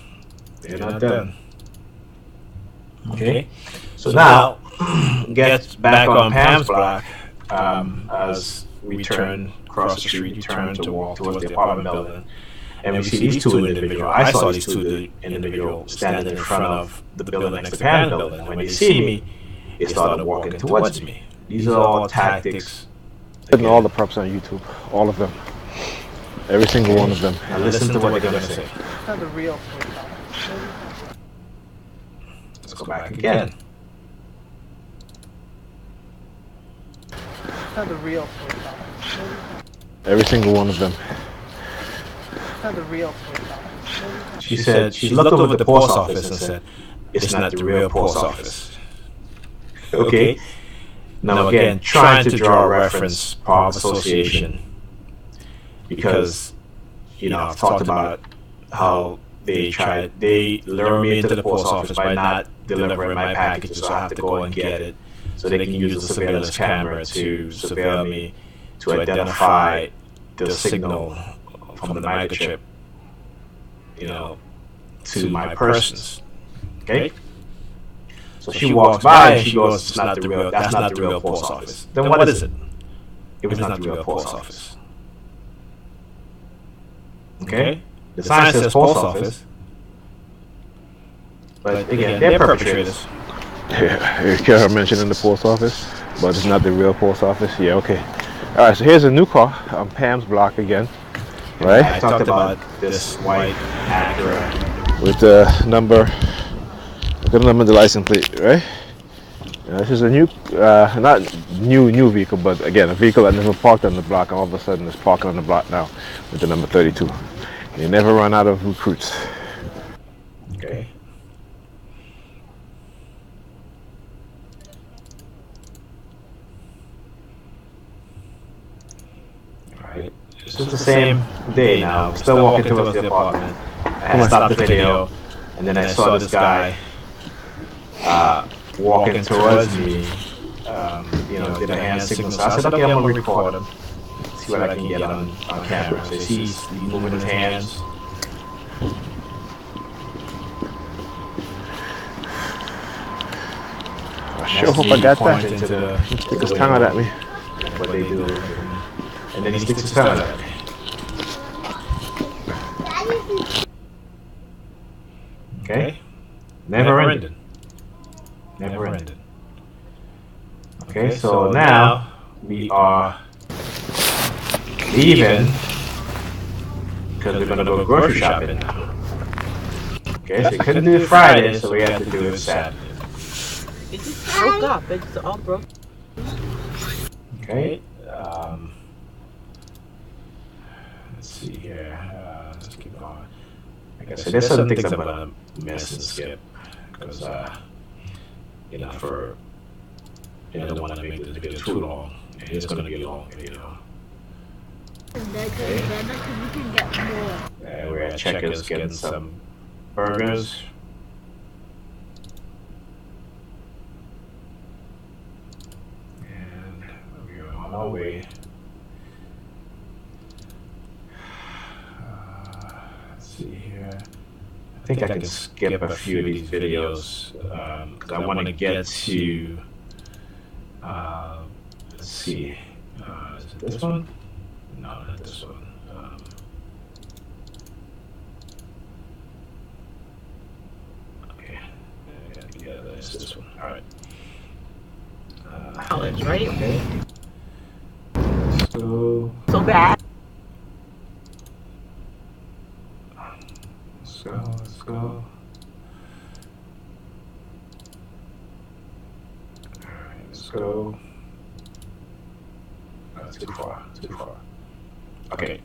A: they're not done. Okay, so now gets back on Pam's block. As we turn across the street, we turn to walk towards the apartment building, and we see these two individuals. I saw these two individuals standing in front of the building next to Pam's building. When they see me, they started walking towards me. These are all tactics.
B: putting all the props on YouTube, all of them, every single one of them.
A: Now listen to what they're gonna say.
C: Not the real
A: Let's go back again.
C: Not the real
B: Every single one of them.
C: Not the real
A: She said, she looked over at the post office and said, it's not the real post office. Okay? Now again, trying to draw a reference, power of association, because, you know, I've talked about how they lure me into the post office by not delivering my packages, so I have to go and get it, so they can use the surveillance camera to surveil me, to identify the signal from the microchip, you know, to my persons. Okay? So she walks by and she goes, it's not the real, that's not the real post office. Then what is it? If it's not the real post office. Okay? The sign says post office. But again, they're perpetrators.
B: Yeah, you hear her mentioning the post office, but it's not the real post office. Yeah, okay. All right, so here's a new car on Pam's block again, right?
A: I talked about this white Acura
B: with the number, the license plate, right? This is a new, not new vehicle, but again, a vehicle that never parked on the block. All of a sudden, it's parking on the block now with the number 32. You never run out of recruits.
A: Okay. Alright. This is the same day now. We're still walking towards the apartment. I had stopped the video, and then I saw this guy walking towards me. You know, did a hand signal. So I said, okay, I'm gonna record him. See what I can get on camera. So he's moving his hands.
B: I sure hope I got that. Stick his tongue out at me.
A: What they do. And then he sticks his tongue out at me. Okay? Never ended. Never ended. Okay, so now we are leaving because we're gonna go grocery shopping now. Okay, so we couldn't do it Friday, so we had to do it Saturday.
C: It just broke up. It's all broke.
A: Okay. Let's see here. Let's keep going. Like I said, there's some things I'm gonna miss and skip because you know, I don't want to make this video too long. It's gonna be a long video.
C: Better because you can get more.
A: And we're at Checkers getting some burgers. And we're on our way. Let's see here. I think I can skip a few of these videos because I want to get to. Let's see. Is it this one? No, not this one. Okay. Yeah, that's this one. All right.
C: College, right?
A: Okay. Let's go.
C: So bad.
A: Let's go. Let's go. All right. Let's go. Too far. Too far. Okay.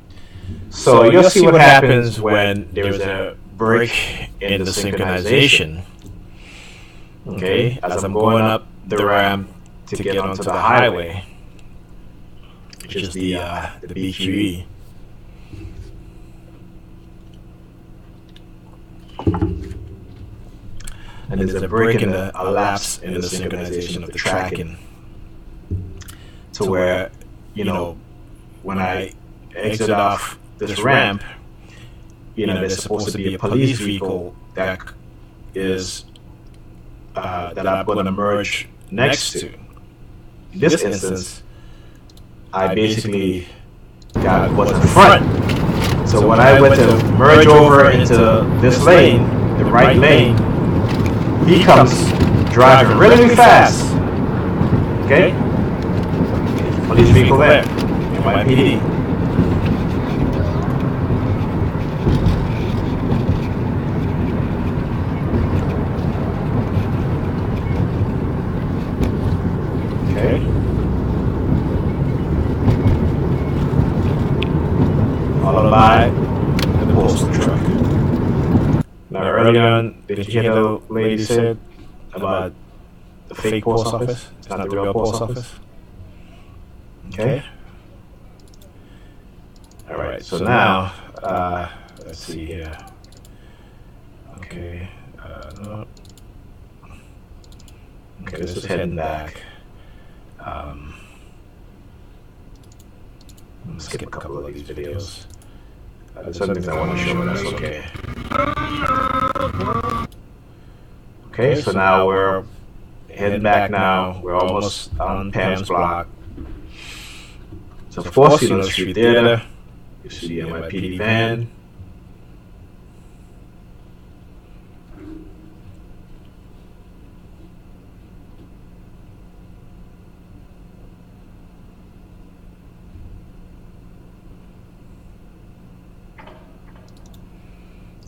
A: So you'll see what happens when there's a break in the synchronization. Okay, as I'm going up the ramp to get onto the highway, which is the BQE. And there's a break in a lapse in the synchronization of the tracking, to where, you know, when I exit off this ramp, you know, there's supposed to be a police vehicle that is that I'm going to merge next to. In this instance, I basically got what's in front. So when I went to merge over into this lane, the right lane, he comes driving really fast. Okay? Police vehicle there. NYPD. Okay. Followed by the postal truck. Now earlier on, did you hear the lady said about the fake post office? It's not the real post office. Okay. All right. So now, let's see here. Okay. No. Okay. This is heading back. Let's skip a couple of these videos. There's some things I want to show, but that's okay. Okay. So now we're heading back. Now we're almost on Pam's block. So of course, you know the street theater. You see the NYPD van.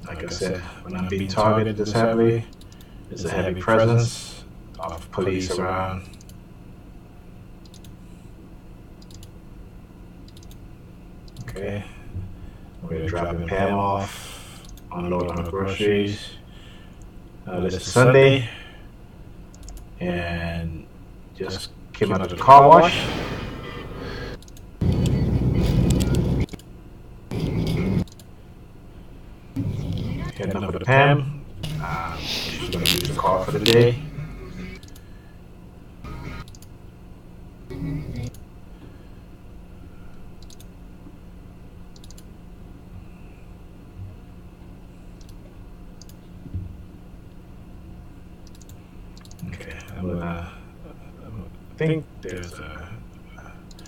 A: Like I said, when I'm being targeted this heavily, there's a heavy presence of police around. Okay, we're dropping Pam off, unloading her groceries. This is Sunday, and just came out of the car wash. Heading up with Pam. She's going to use the car for the day. I think there's a.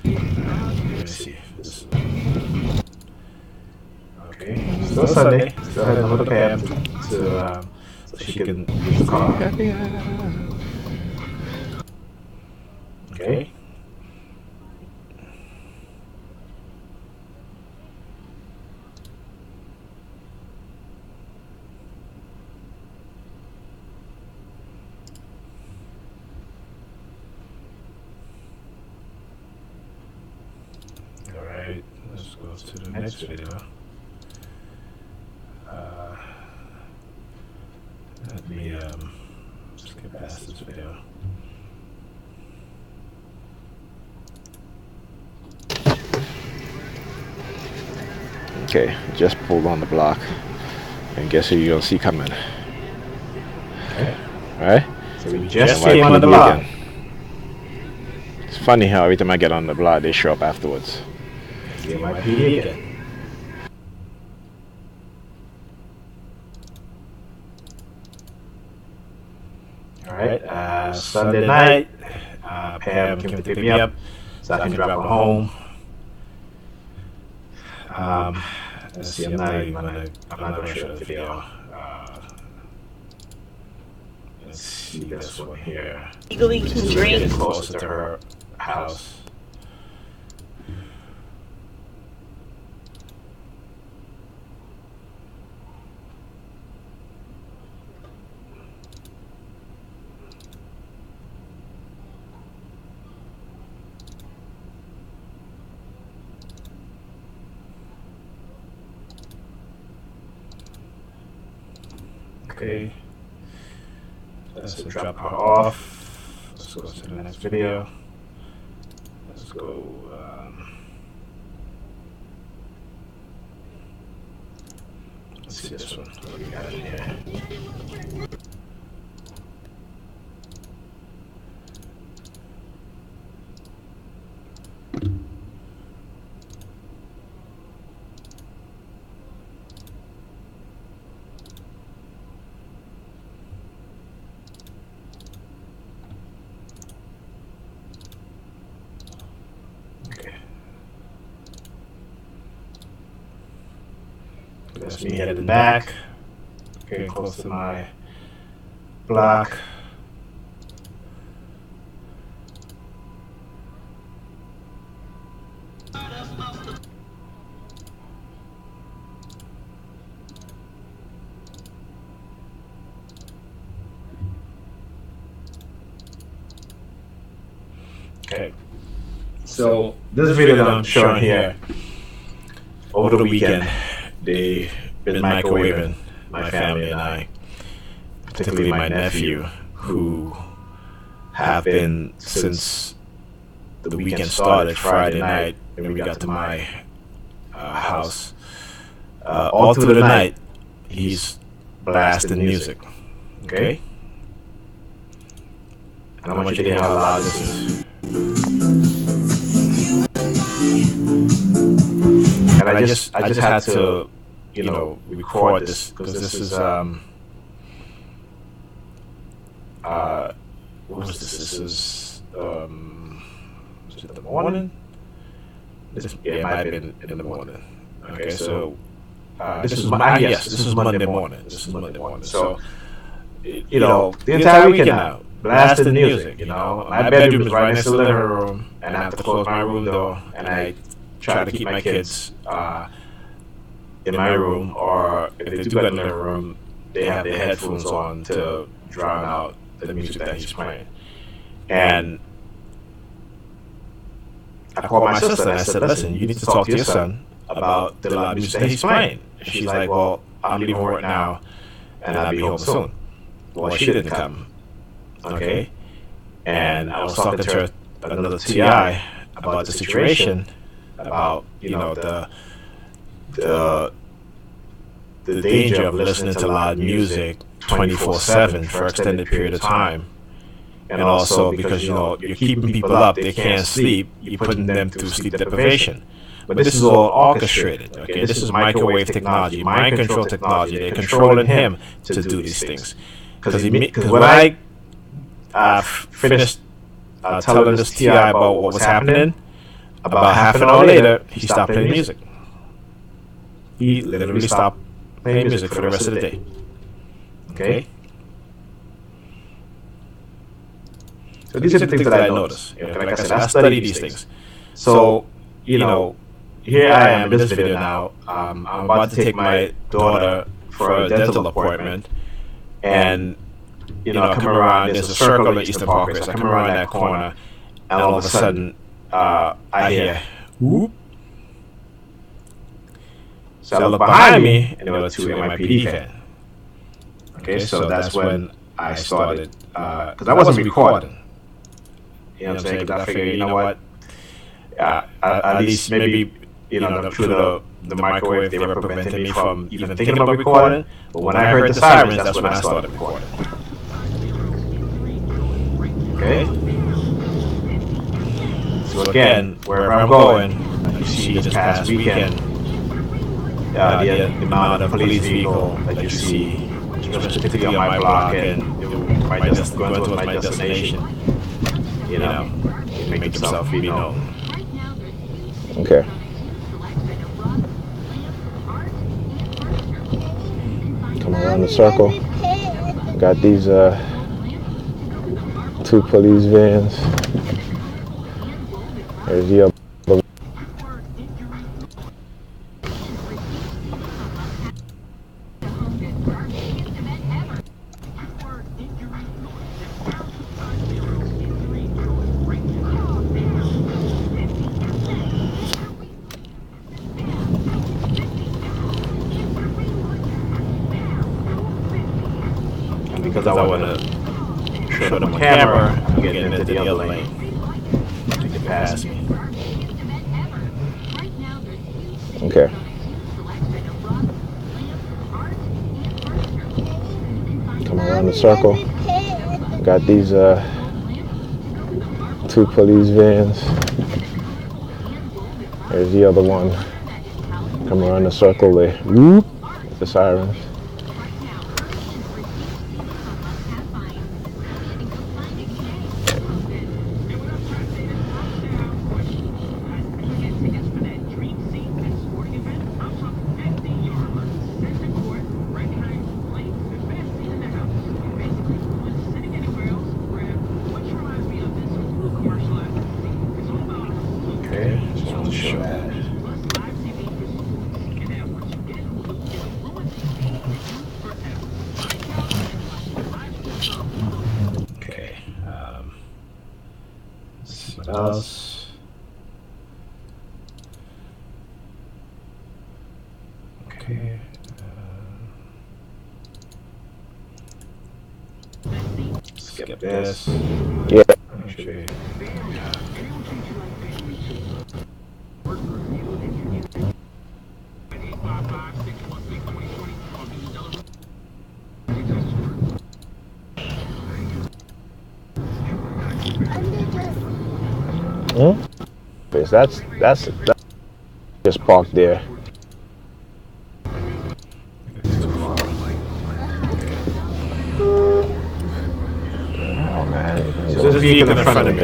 A: Let's see. Okay, still Sunday. Still heading over to Pam to so she can use the car. Okay. Let's go to the next video. Let me skip past this video.
B: Okay, just pulled on the block. And guess who you're going to see coming?
A: Okay.
B: Alright?
A: So we just came on the block.
B: Again. It's funny how every time I get on the block, they show up afterwards.
A: NYPD again. Alright, Sunday night, Pam came to pick me up so I can drop her home. Let's see, I'm not gonna show the video. Let's see this one here.
E: Legally can drink.
A: Getting closer to her house. Okay, let's drop her off. Let's go to the next video. Let's go. Let's see this one. What do we got in here? That's me headed back, getting close to my block. Okay, so this video that I'm showing here, over the weekend, they've been microwaving my family and I, particularly my nephew, who have been since the weekend started, Friday night, when we got to my house. All through the night, he's blasting music, okay? And I want you to hear how loud this is. And I just had to, you know, record this because this is what was this? This is it the morning? Yeah, it might have been in the morning. Okay, so this is Monday morning. This is Monday morning. So you know, the entire weekend now, blasting music. You know, my bedroom is right next to the living room, and I have to close my room door, and I try to keep my kids in my room, or if they do go in their room, they have their headphones on to drown out the music that he's playing. And I called my sister and I said, listen, you need to talk to your son about the loud music that he's playing. And she's like, well, I'm leaving work now and I'll be home soon. Well, she didn't come. Okay? And I was talking to her, another TI, about the situation, about, you know, the danger of listening to loud music 24/7 for an extended period of time. And also because, you know, you're keeping people up, they can't sleep, you're putting them through sleep deprivation. But this is all orchestrated, okay? This is microwave technology, mind control technology. They're controlling him to do these things. Because when I finished telling this TI about what was happening, about half an hour later, he stopped playing music. He literally stopped playing music for the rest of the day. Okay? So these are the things that I noticed. You know, like I said, I study these things. So, you know, here I am in this video now. I'm about to take my daughter for a dental appointment. And, you know, I come around, there's a circle in Eastern Parkway. So I come around that corner, and all of a sudden, I hear, whoop. So I look behind me, and there were two NYPD fans. Okay, so that's when I started, because I wasn't recording. You know what I'm saying? Because I figured, you know what, at least maybe, through the microwave, they were preventing me from even thinking about recording. But when I heard the sirens, that's when I started recording. Okay. So again, wherever I'm going, like you see this past weekend, the amount of police vehicle that you see, just particularly on my block, and going towards my destination, it make himself be known.
B: Okay. Come around the circle. Got these 2 police vans. There's the other.
A: Because I want to show them a camera, I'm getting into the other lane. They can pass me.
B: Okay. Come around the circle. Got these 2 police vans. There's the other one. Come around the circle there. Whoop. The sirens.
A: What else? Okay. Skip this.
B: Yeah.
A: Actually,
B: That's just parked there. Oh man,
A: this vehicle in front of me.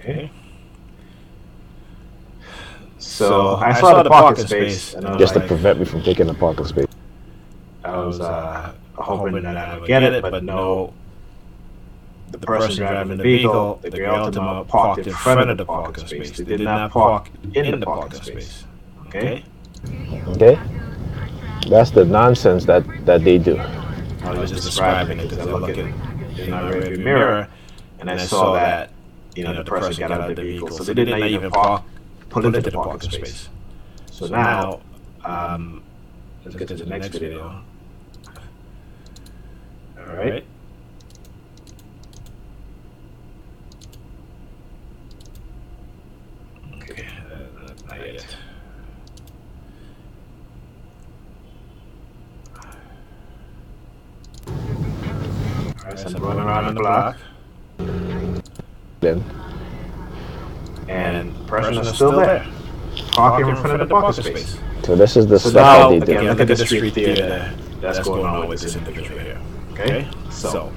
A: Okay. So I saw the parking space, and
B: just to prevent me from taking the parking space.
A: I was hoping that I would get it, but no. The person driving the vehicle, the Gray Altima, parked in front of the parking space. They did not park in the parking space. Okay.
B: Okay. That's the nonsense that they do.
A: I was just describing it because I looked in my rearview mirror, and I saw that the person got out of the vehicle, so they did not even pull into the parking space. So now, let's get to the next video. All right. Okay, not yet. All right, so I'm going around the block.
B: Then.
A: And the person is still there, parking in front of the parking space.
B: So this is the stuff
A: now,
B: that they do.
A: Again, look at the street theater that's going on with this individual here. Okay? So.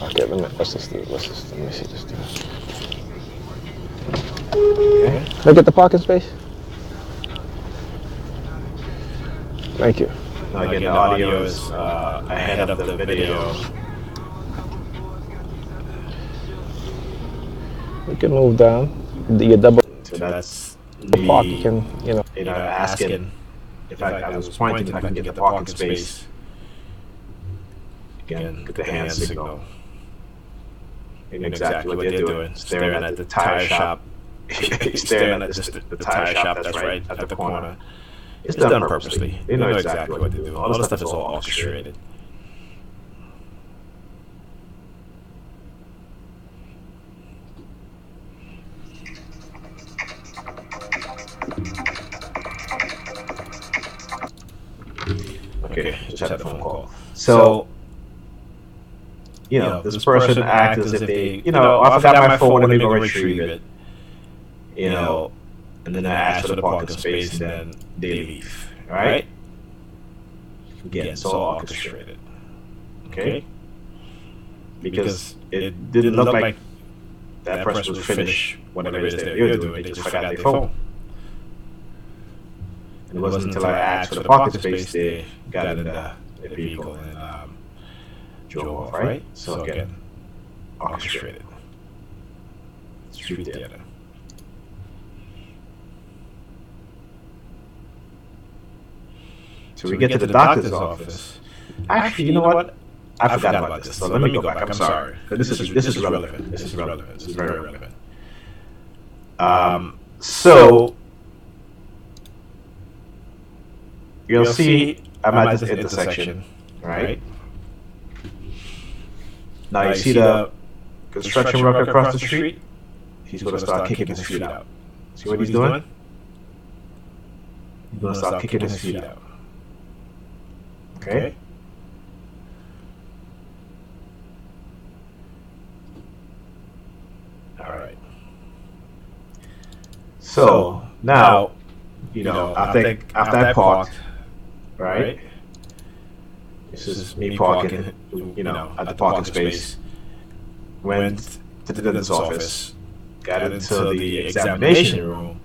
B: Okay, let me see this thing.
A: Okay.
B: Look at the parking space. Thank you.
A: Now again, the audio is ahead of the video.
B: We can move down. You double.
A: So that's
B: park, you can,
A: asking if I was pointing if I can get the parking space. Again, get the hand signal. And exactly what they're doing, staring at the tire shop. Staring at the tire shop that's right at the corner. It's done purposely. They know exactly what they're doing. All this stuff is all orchestrated. Okay, just had a phone call. So, this person acts as if they, I forgot my phone, let me go retrieve it. And then I ask for the parking space, and then they leave. All right? Again, it's all orchestrated. Okay? Because it didn't look like that person was finished whatever it is they were doing. They just forgot their phone. And it wasn't until I asked for the parking space they got in the vehicle and drove off, right? So again, orchestrated. Street theater. So we get to the doctor's office. Actually, you know what? I forgot about this. So let me go back. I'm sorry. This is relevant. This is relevant. This is very relevant. So you'll see I'm at this intersection, right? Now you see the construction worker across the street. He's going to start kicking his feet out. See what he's doing? He's going to start kicking his feet out. Okay? All right. So now, after I parked, right? This is me parking, at the parking space. Went to the dentist's office, got into the examination room,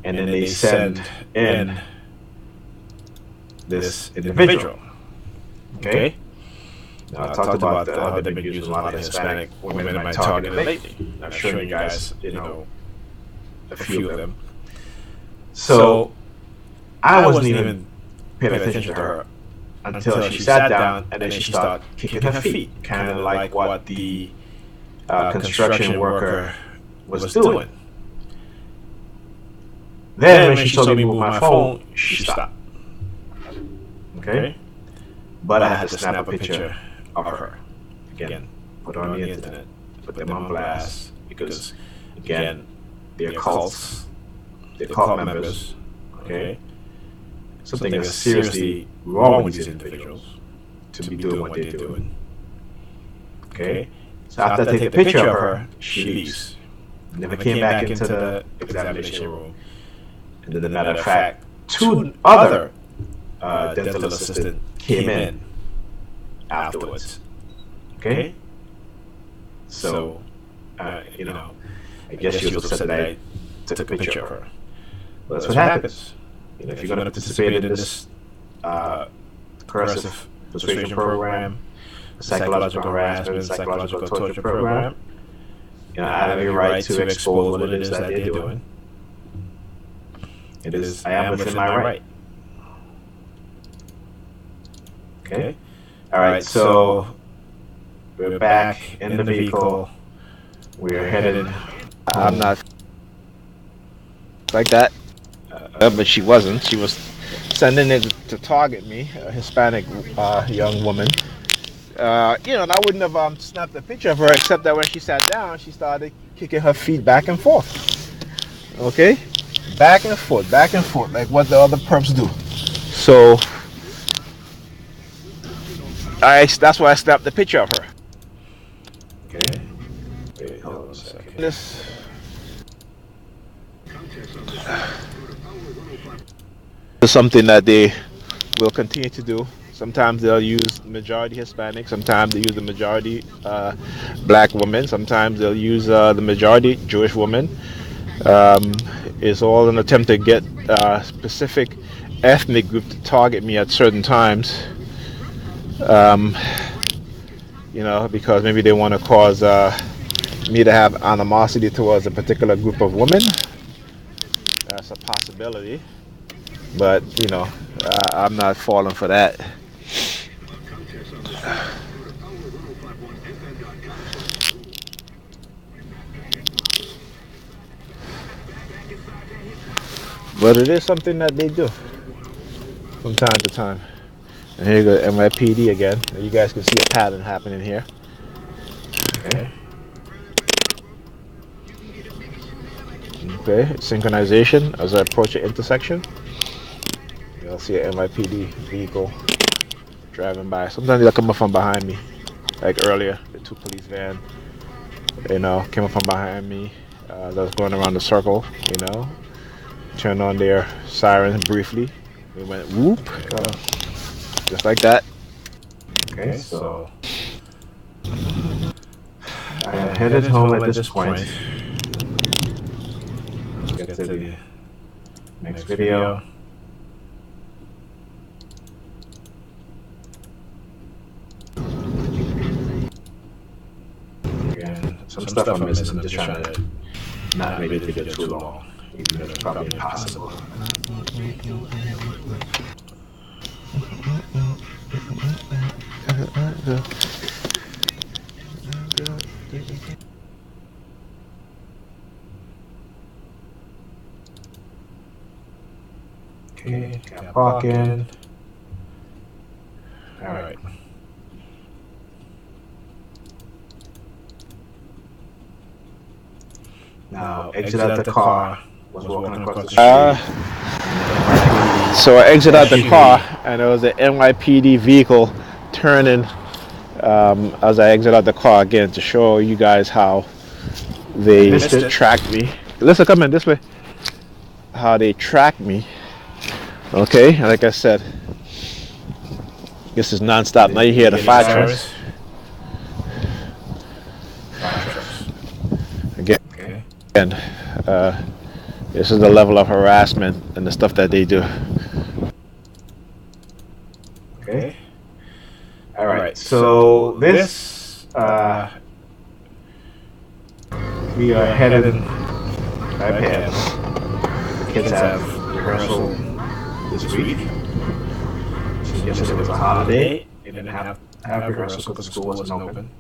A: and then they send in this individual. Okay? Now, I talked about how they've been using a lot of Hispanic women in my target lately. I've shown you guys, a few of them. So, I wasn't even paying attention to her until she sat down and then she started kicking her feet, kind of like what the construction worker was doing. Then when she saw me move my phone, she stopped. Okay? But I had to snap a picture of her. Again, put her on the internet, put them on blast, because, again, they're cults, they're cult members, okay? Something is seriously wrong with these individuals to be doing what they're doing. Okay? So after I take a picture of her, she leaves. Never came back into the examination room. And then, as a matter of fact, two other dental assistants came in afterwards. Okay? So, I guess she was upset that I took a picture of her. Well, that's what happens. If you're going to participate in this coercive persuasion program, psychological harassment, and psychological torture program, I have a right to expose what it is that they're doing. I am within my right. Okay? Alright, so we're back in the vehicle. We're headed.
B: I'm not like that. But she wasn't. She was sending it to target me, a Hispanic young woman. And I wouldn't have snapped a picture of her, except that when she sat down, she started kicking her feet back and forth. Okay? Back and forth, like what the other perps do. So, that's why I snapped the picture of her.
A: Okay. Wait, hold on a second.
B: This is something that they will continue to do. Sometimes they'll use majority Hispanic, sometimes they use the majority black woman, sometimes they'll use the majority Jewish woman. It's all an attempt to get a specific ethnic group to target me at certain times. Because maybe they want to cause me to have animosity towards a particular group of women. that's a possibility. But you know, I'm not falling for that. But it is something that they do from time to time. And here you go, NYPD again. You guys can see a pattern happening here.
A: Okay.
B: Okay, synchronization as I approach the intersection. You'll see an NYPD vehicle driving by. Sometimes they'll come up from behind me. Like earlier, the 2 police van, you know, came up from behind me. That was going around the circle, you know. Turned on their sirens briefly. We went whoop, just like that.
A: Okay, so I am headed home at this point. Let's get to the next video. Again, some stuff I'm missing. I'm just trying to not make the video too long, even though it's probably impossible. Okay, got parking. All right. Now, exit out the car. Was walking across the street.
B: So I exit out the car, and there was an NYPD vehicle turning as I exit out the car again to show you guys how they tracked me. Listen, come in this way. How they tracked me. Okay, like I said, this is non-stop. Now you hear the fire trucks. Again, this is the level of harassment and the stuff that they do.
A: Okay. All right. So this we are headed by Pam. The kids have rehearsal this week. So yesterday was a holiday. They didn't have rehearsal because school wasn't open.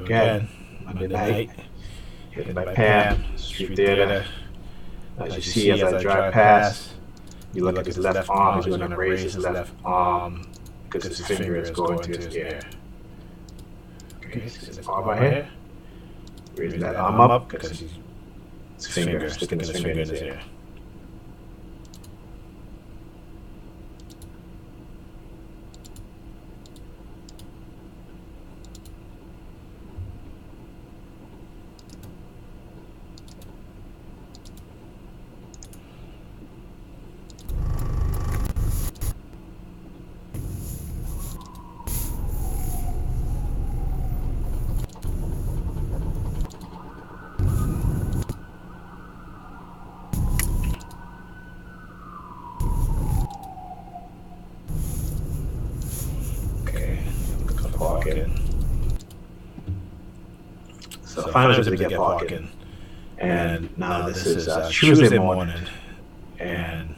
A: Again, Monday night, hit by Pam, Street Theater. As you see as I drive past, you look at his left arm, he's going to raise his left arm because his finger is going to his ear. Okay, see his arm right here? Raise that arm up because his finger, sticking his finger in his ear. So finally was able to get parking, and now this is Tuesday morning, and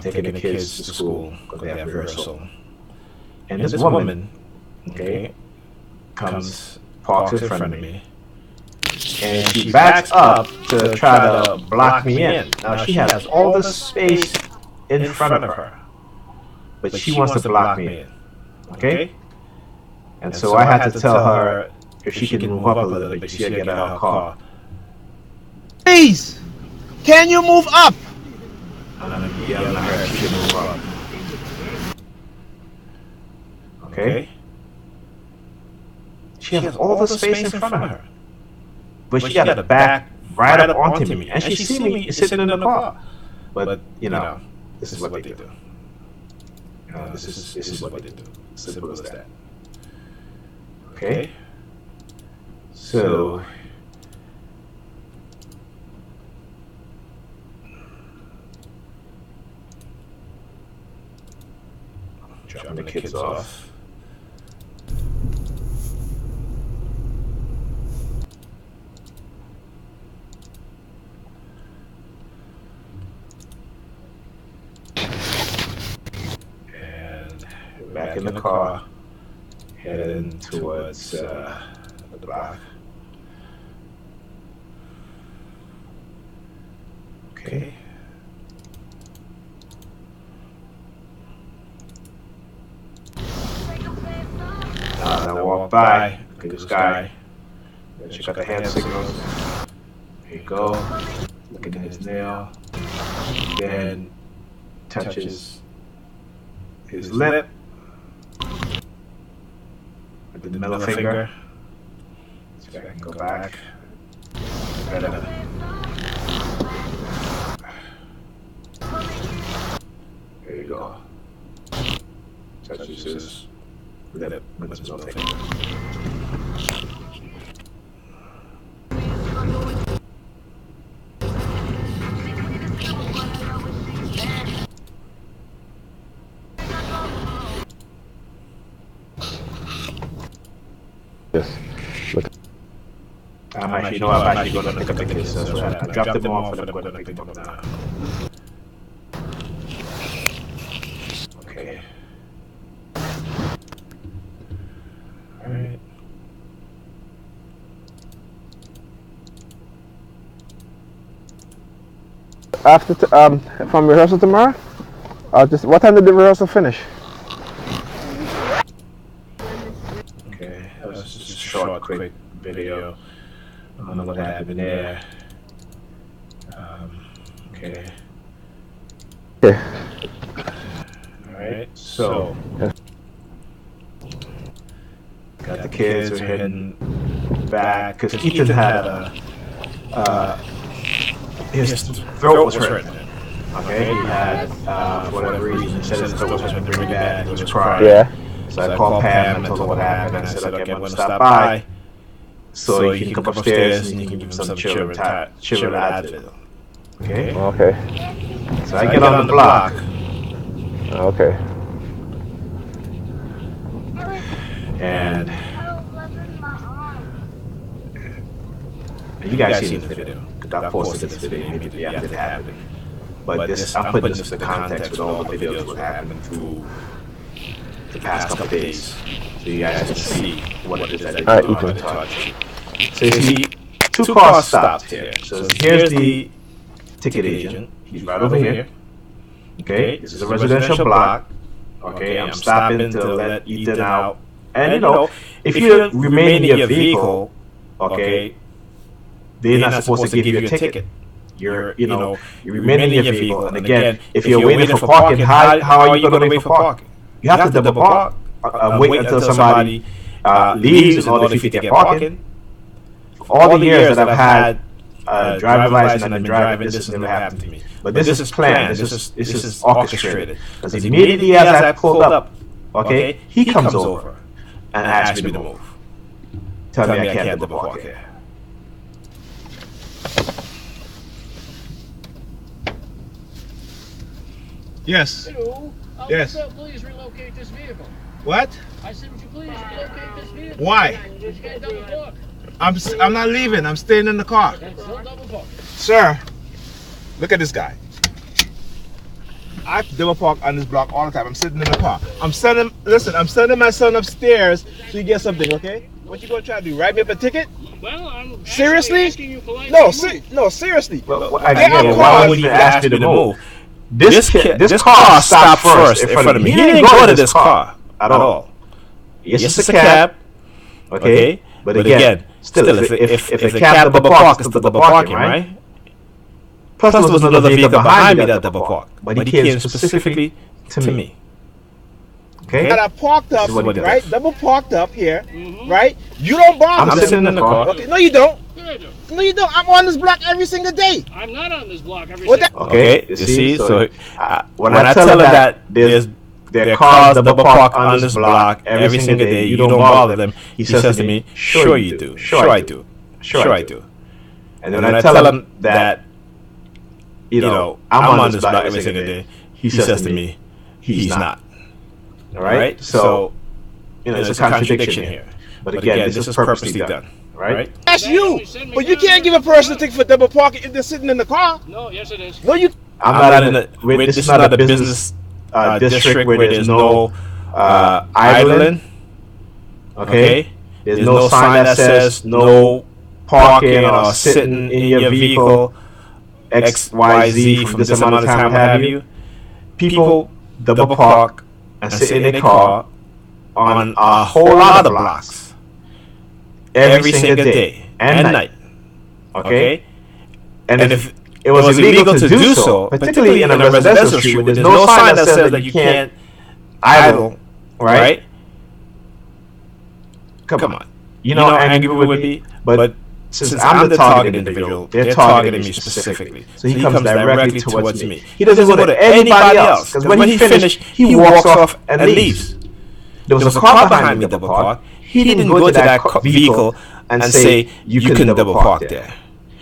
A: taking the kids to school because they have rehearsal. And this woman, okay, comes, parks in front of me, and she backs up to try to block me in. Now she has all this space in front of her, but she wants to block me in, okay? And so I had to tell her if she can move up a little bit, she'll get out of her car.
E: Please, can you move up?
A: And I'm yelling at her if she can move up. Okay. She has all the space in front of her, but she got to back right up onto me, and she see me sitting in the car. But you know, this is what they do. This is what they do. Simple as that. Okay. So. Dropping the kids off. And back in the car, heading towards the block. Okay. As I walk by, look at this guy. Check out the hand signals. There you go. Look at his nail. Then touches his lip with the middle finger. So I can go back. There you go. Touches his lip with his middle finger.
B: Yes. Look.
A: I'm actually going to pick up the kids. That's what I dropped them off and I'm going to pick them up now. Okay. Alright.
B: After from rehearsal tomorrow, what time did the rehearsal finish?
A: Okay, that was just a short, quick video. I don't know what happened there. Okay.
B: Okay.
A: Alright, so got the kids, we're heading back because Ethan had his throat was hurting. Okay, he had for whatever reason he said his throat was hurting really bad. He was crying.
B: Yeah.
A: So I called Pam and told her what happened. And I said, okay, I'm going to stop by so you can come upstairs and you can give him some children Advil. Okay?
B: Okay.
A: So I get on the block.
B: Okay.
A: And you guys seen the video. I posted this video immediately after it happened. But this, I'm putting this in context with all the videos that happened through the past couple of days, so you guys can see what it is that they do on the touch. So you see, two cars stopped here. So here's the ticket agent. He's right over here. Okay, this is a residential block. Okay, I'm stopping to let Ethan out. And you know, if you remain in your vehicle, okay, they're not supposed to give you a ticket. You remain in your vehicle. And again, if you're waiting for parking, how are you going to wait for parking? You have to double park, wait until somebody leaves in order for you to get parking. For all the years that I've had a driver's license and I've been driving, this has never happened to me. But this is planned. This is orchestrated. Because immediately as I pulled up, okay, he comes over and asks me to move. Tell me I can't double park here.
E: Yes.
C: Hello.
E: Yes.
C: Please relocate this vehicle.
E: What?
C: I said, would you please relocate this vehicle?
E: Why?
C: You can't double park.
E: I'm not leaving. I'm staying in the car.
C: That's still double park.
E: Sir, look at this guy. I double park on this block all the time. I'm sitting in the car. I'm sending my son upstairs so he gets something, okay? What you gonna try to do? Write me up a ticket?
C: Well, I'm
E: Seriously?
C: asking you politely
E: No,
C: to move.
E: no, seriously.
A: Why would he ask you to move? This car stopped first in front of me. He didn't go to this car at all. Yes, it's a cab. Okay, but again, still, if the cab double park, it's still double parking, right? Plus, there was another vehicle behind me that double parked, but he came specifically to me. Okay.
E: that are parked up,
A: This is what it
E: right?
A: does.
E: Double parked up here, right? You don't bother
A: I'm
E: them.
A: sitting in the car.
E: Okay, no, you don't.
F: Yeah, I do.
E: No, you don't. I'm on this block every single day.
F: I'm not on this block every
E: Well,
F: single
A: Okay, you see, so when I tell them that there are cars double park on this block every single day, you don't bother them, he says to me, sure you do, sure I do, sure I do. And when I tell him that, you know, I'm on this block every single day, he says to me, he's not. All right? So, you know, there's a contradiction here. But again, this is purposely done. Right?
E: That's you. But you can't give a person a ticket for double parking if they're sitting in the car.
F: No, yes it is.
E: No, you.
A: I'm not in a, this is not a business district where there's no idling. Okay? There's no sign that says no parking or sitting in your vehicle XYZ for this amount of time, what have you. People double park and sit in their car on a whole lot of blocks every single day and night. Okay? And if it was illegal to do so, particularly in a residential street where there's no sign that says that you can't idle, right? Come on. You know how angry we would be? But since I'm the targeted individual, they're targeting me specifically. So he comes directly towards me. He doesn't go to anybody else. Because when he finished, he walks off and leaves. There was a car behind me double park. He didn't go to that vehicle and say, you can double park there.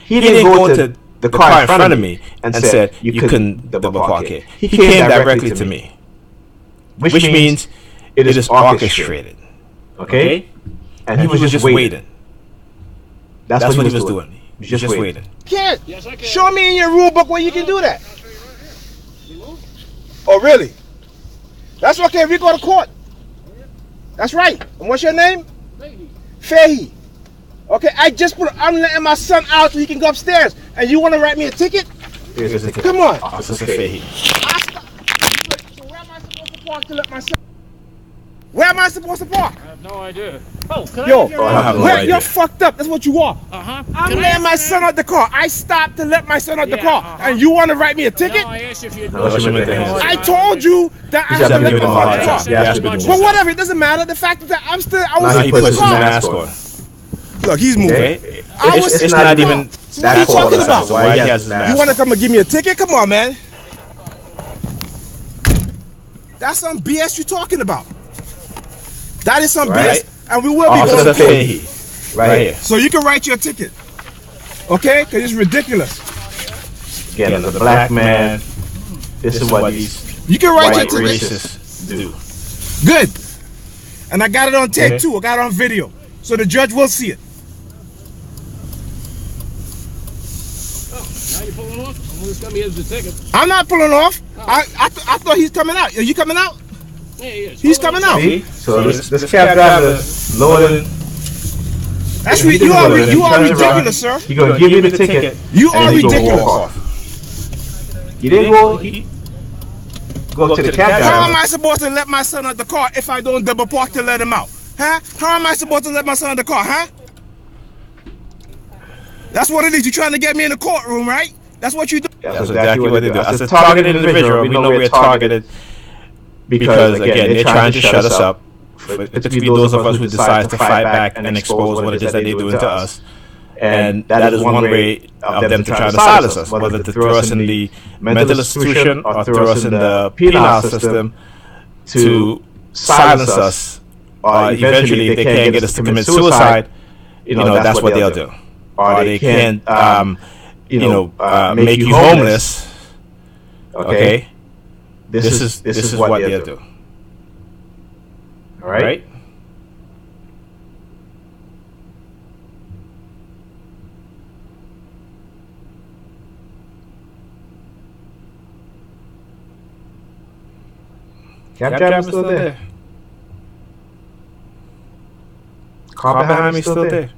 A: He didn't go to the car in front of me and said, you couldn't double park here. He came directly to me. Which means it is orchestrated. Okay? And he was just waiting. That's what he was doing. He was just waiting.
E: Can't.
F: Yes, I can.
E: Show me in your rule book where you can do that.
F: I'll show you right here. You move?
E: Oh, really? That's okay. We go to court. That's right. And what's your name?
F: Lady.
E: Fahy. Okay, I'm letting my son out so he can go upstairs. And you want to write me a ticket?
A: Here's the ticket.
E: Come on.
A: Officer Fahy.
E: So where am I supposed to park to let my son? Where am I supposed to park?
F: I have no idea. Oh, can
E: Yo,
F: I have your
A: I have no
E: where,
A: idea.
E: you're fucked up. That's what you are.
F: Uh-huh.
E: I'm letting my son out the car. I stopped to let my son out the
F: Yeah,
E: car.
F: uh-huh.
E: And you want to write me a ticket?
F: No, I asked you if you
A: No, she meant to have-
E: I told you that I
A: You
E: have to
A: have to
E: let
A: give
E: him
A: him a
E: out
A: hard
E: the
A: time.
E: car.
A: Yeah, that's what
E: But whatever, it doesn't matter. The fact is that I was
A: Now
E: in
A: he
E: the
A: puts his
E: car.
A: mask on.
E: Look, he's moving.
A: Okay?
E: I was
A: It's
E: in
A: not
E: the car.
A: even
E: So what are you
A: that
E: talking
A: close.
E: about?
A: Why he has his mask
E: You want to
A: on.
E: come and give me a ticket? Come on, man. That's some BS you're talking about. That is some
A: Right.
E: BS. And we will be
A: Officer
E: going to court.
A: Fahy. Right here.
E: So you can write your ticket. Okay? Because it's ridiculous.
A: Again, as a black man, this is what these
E: You can write your
A: white
E: ticket.
A: racists do.
E: Good. And I got it on tape
A: Okay.
E: too. I got it on video. So the judge will see it.
F: Now you're pulling off? I'm just going to use the ticket.
E: I'm not pulling off. I thought he's coming out. Are you coming out?
F: Yeah, he is.
E: He's coming out.
A: See? So this cab driver loaded.
E: That's
A: He
E: you are
A: didn't go to the
E: ridiculous, sir.
A: He gonna give you the ticket.
E: You
A: and
E: are
A: then he gonna
E: ridiculous.
A: walk off. He didn't go. He go to the cab
E: How am
A: driver.
E: I supposed to let my son out the car if I don't double park to let him out? Huh? How am I supposed to let my son out the car, huh? That's what it is. You're trying to get me in the courtroom, right? That's what you do.
A: That's exactly what they do. As a targeted individual, we know we're targeted because again they're trying to shut us up. Particularly those of us who decide to fight back and expose what it is that they're doing to us. And that is one way of them to try to silence us, whether to throw us in the mental institution or throw us in the penal system to silence us. Or eventually, if they can't get us to commit suicide, you know, that's what they'll do. Or they can't, make you homeless. Okay, this is what they'll do. All right. Cab driver's still there. Car behind me still there.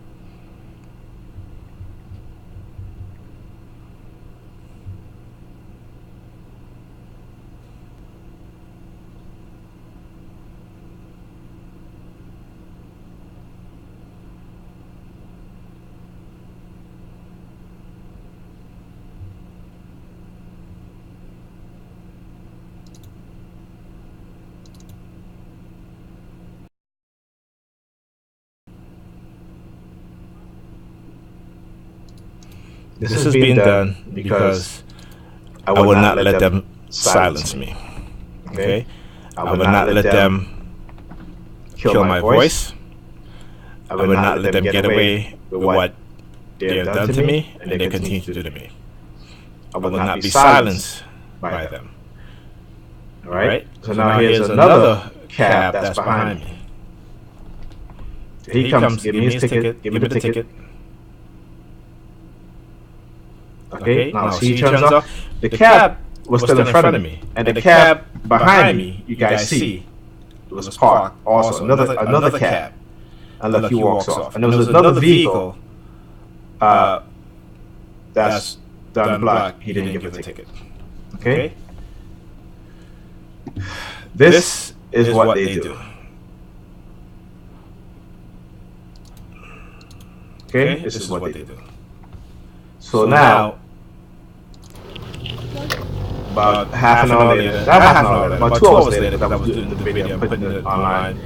A: This is being done because I will not let them silence me. Okay? I will not let them kill my voice. I will not let them get away with what they have done to me and they continue to do to me. I will not be silenced by them. All right? So now here's another cab that's behind me. He comes, give me his ticket, give me the ticket. Okay, now see, he turns off. The cab was still in front of me, and the cab behind me, you guys see, was parked also, another cab. And look, he walks off. And there was another vehicle that's down the block. He didn't give a ticket. Okay? This is what they do. Okay? This is what they do. So now, about half an hour later, not half an hour later, about 2 hours later, because I was doing the video, putting it online,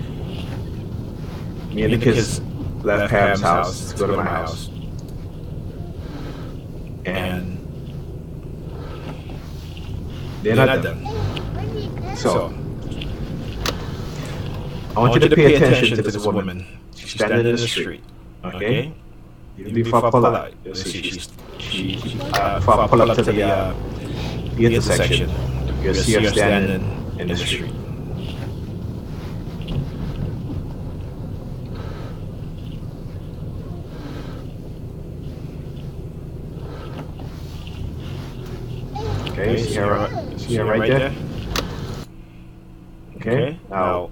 A: me and the kids left Pam's house to go to my house. And they're not done. So, I want you to pay attention to this woman. She's standing in the street. Okay? Before I pull out, you'll see before I pull up to the intersection, you'll see her standing in the street. Okay, see her right there? Okay, now,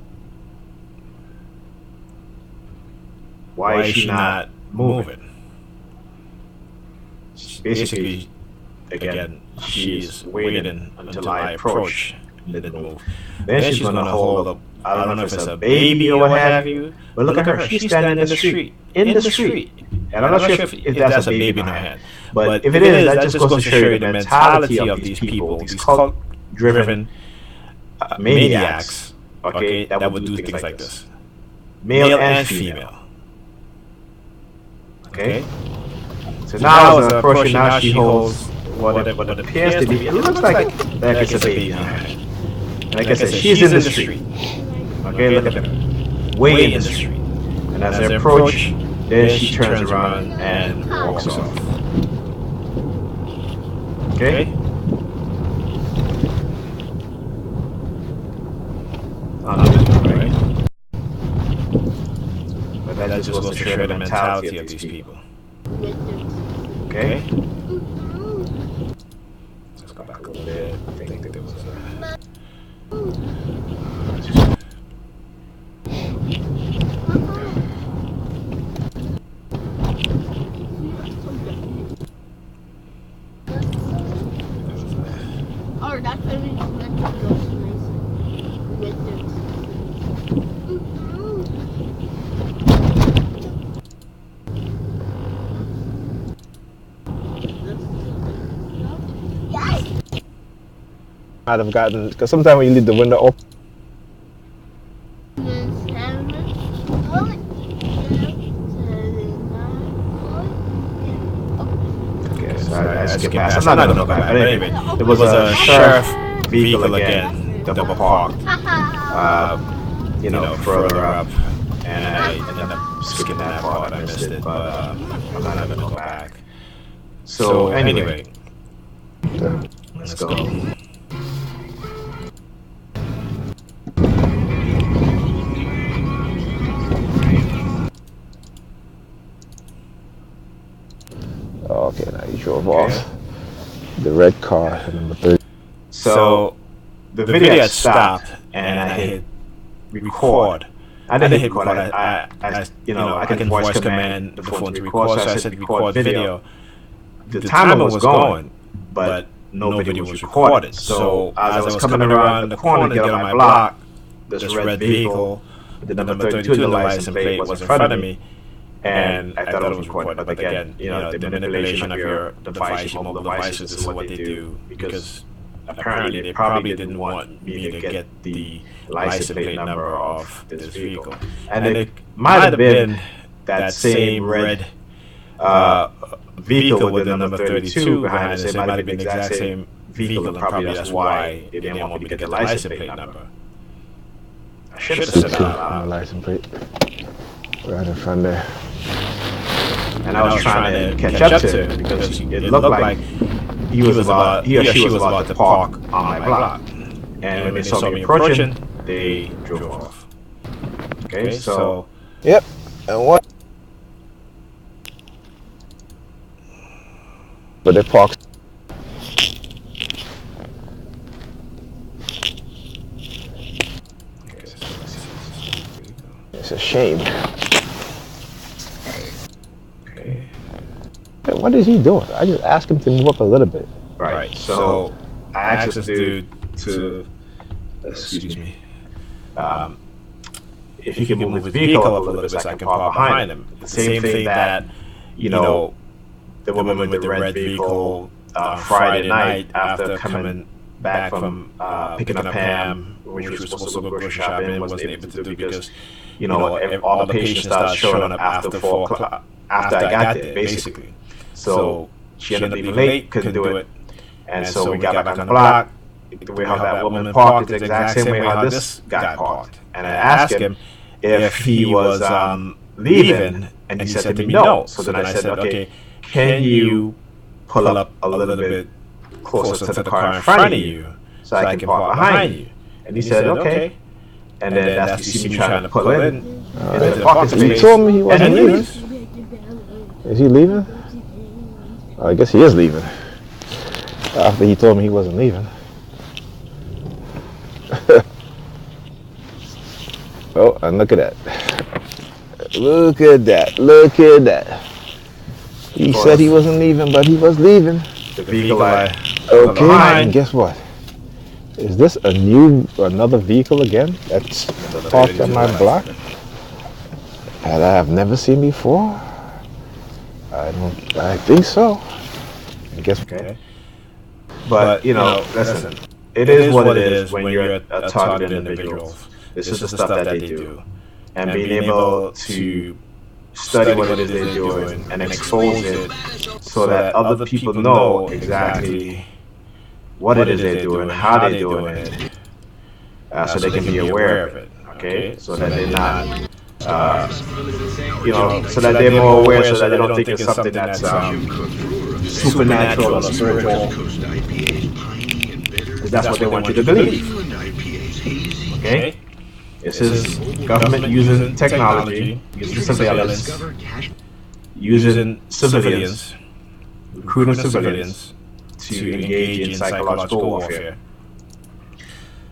A: why is she not moving? Basically, again, she's waiting until I approach and didn't move. Then she's gonna hold up, I don't know if it's a baby or what have you, but look at her, she's standing in the street, And I'm not sure if that's a baby in her hand. But if it is, that just goes to show you the mentality of these people, these cult-driven maniacs, okay, that would do things like this. Male and female. Okay? So now as I approach, now she holds what appears to be, it looks like it's a baby in her hand. And like I said, she's in the street. Okay, look at her. Way in the street. And as I approach, then she turns around and walks off. Okay? Right? But that just goes to show the mentality of these people. Okay? Let's go back over there. I think that there was a...
G: Oh, that's very nice.
E: I'd have gotten, because sometimes when you leave the window open.
A: Okay, sorry, I skipped past. I'm not gonna go back. But anyway, there was a sheriff vehicle again, double parked, further up, and I ended up skipping that part. I missed it, but I'm not gonna go back. So anyway, let's go.
E: Okay, now you drove off. The red car, number 30.
A: So the video had stopped, and I hit record. I didn't hit record. I can voice command the phone to record, so I said record video. The timer was going, but no video was recorded. So as I was coming around the corner to get on my block, this red vehicle, the number 32 in the license plate was in front of me. And I thought it was recorded, but again, the manipulation of your device, your mobile devices, is what they do, because apparently they probably didn't want me to get the license plate number of this vehicle. And it might have been that same red vehicle with the number 32 behind it. So it might have been the exact same vehicle, and probably that's why they didn't want me to get the license plate number. I should have said that out
B: on the
A: loud.
B: license plate. Right in front there.
A: And I was trying to catch up to it because it looked like he or she was about to park on my block. And when they saw me approaching, they drove off. Okay, so
B: Yep. And what? But they parked. It's a shame.
A: okay.
B: Hey, what is he doing? I just asked him to move up a little bit.
A: Right. So I asked this dude to, excuse me, if he can move his vehicle up a little bit so I can park behind him. The same thing that, you know, the woman with the red vehicle Friday night after coming back from picking up Pam when she was supposed to go grocery shopping, wasn't able to do because, you know, all the patients started showing up after 4 o'clock, after I got there, basically. So she ended up leaving late, couldn't do it. And so we got back on the block. The way how that woman parked is the exact same way how this guy parked. And I asked him if he was leaving, and he said to me no. So then I said, okay, can you pull up a little bit closer to the car in front of you so I can park behind you? And he said, okay. And then that's you see me trying to pull in into the parking space.
B: You told me he wasn't
A: and he
B: leaving.
A: leaves.
B: Is he leaving? Oh, I guess he is leaving. After he told me he wasn't leaving. Oh, and look at that. Look at that. Look at that. He said he wasn't leaving, but he was leaving.
A: The vehicle I
B: Okay, and guess what? Is this another vehicle again that's parked on my block that I have never seen before? I think so. I guess.
A: Okay. But, you know, listen, it is what it is when you're a targeted individual. This is the stuff that they do. And being able to study what it is they're doing and expose it so that other people know exactly what it is they're doing, how they're doing it, so they can be aware of it, okay? So that they're not, you know, so that they're more aware so that they don't think it's something that's supernatural or spiritual. That's what they want you to believe, okay? This is government using technology, using surveillance, using civilians, recruiting civilians to engage in psychological warfare.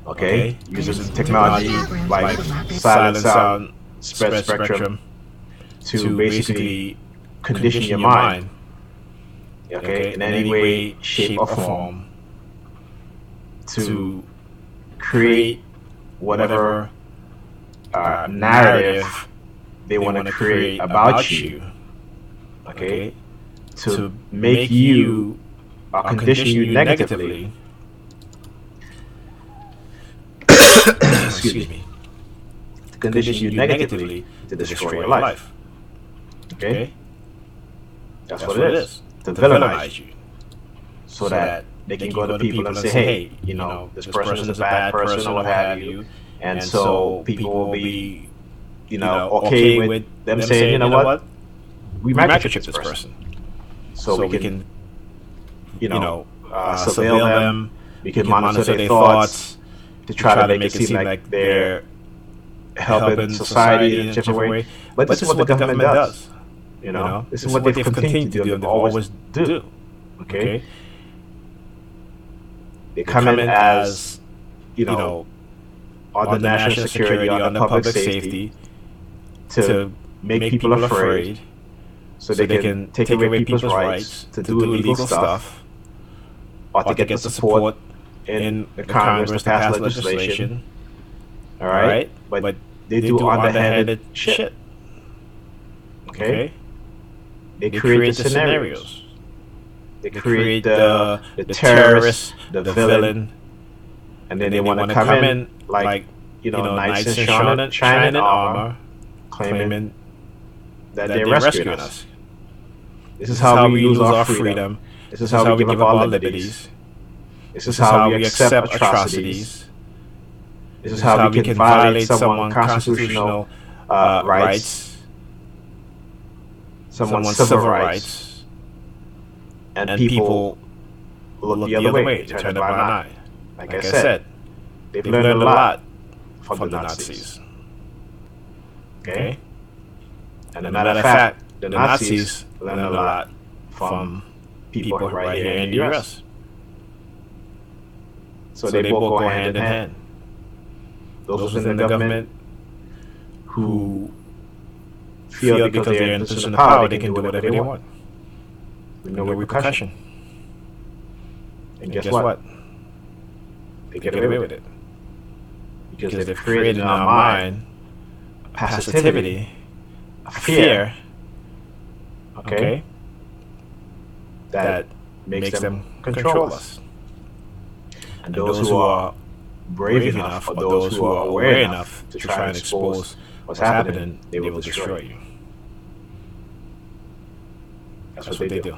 A: Okay? Using technology like silent sound, spread spectrum to basically condition your mind, okay, in any way, shape, or form to create whatever narrative they want to create about you, okay, to make you condition you negatively. Excuse me. To condition you negatively to destroy your life. Okay, that's what it is. To villainize you, so that they can go to people and say, hey, you know, this person is a bad person or what have you. And so people will be, you know, okay with them saying, you know what, we microchip this person. So we can, you know, surveil them, we can monitor their thoughts to try to make it seem like they're helping society in a different way. But this is what the government does. You know, this is what they've continued to do and always do. Okay? They come in as, you know, on the national security, on the public safety, to make people afraid, so they can take away people's rights to do illegal stuff, or to get the support in the Congress to pass legislation. All right, but they do underhanded shit. Okay, they create the scenarios. They create the terrorist, the villain, and then they want to come in like, you know, knights in shining armor, claiming that they're rescuing us. This is how we lose our freedom. This is how we give up our liberties. This is how we accept atrocities. This is how we can violate someone's constitutional rights, someone's civil rights, and people look the other way, turn a blind eye. Like I said, they've learned a lot from the Nazis. Okay? And as a matter of fact, the Nazis learned a lot from people right here in the US. So they both go hand in hand. Those within the government who feel because they're in a position of power, they can do whatever they want. With no repercussion. And guess what? They get away with it. Because they've created in our mind a passivity, a fear, okay, that makes them control us. And those who are brave enough, or those who are aware enough to try and expose what's happening, they will destroy you. That's what they do.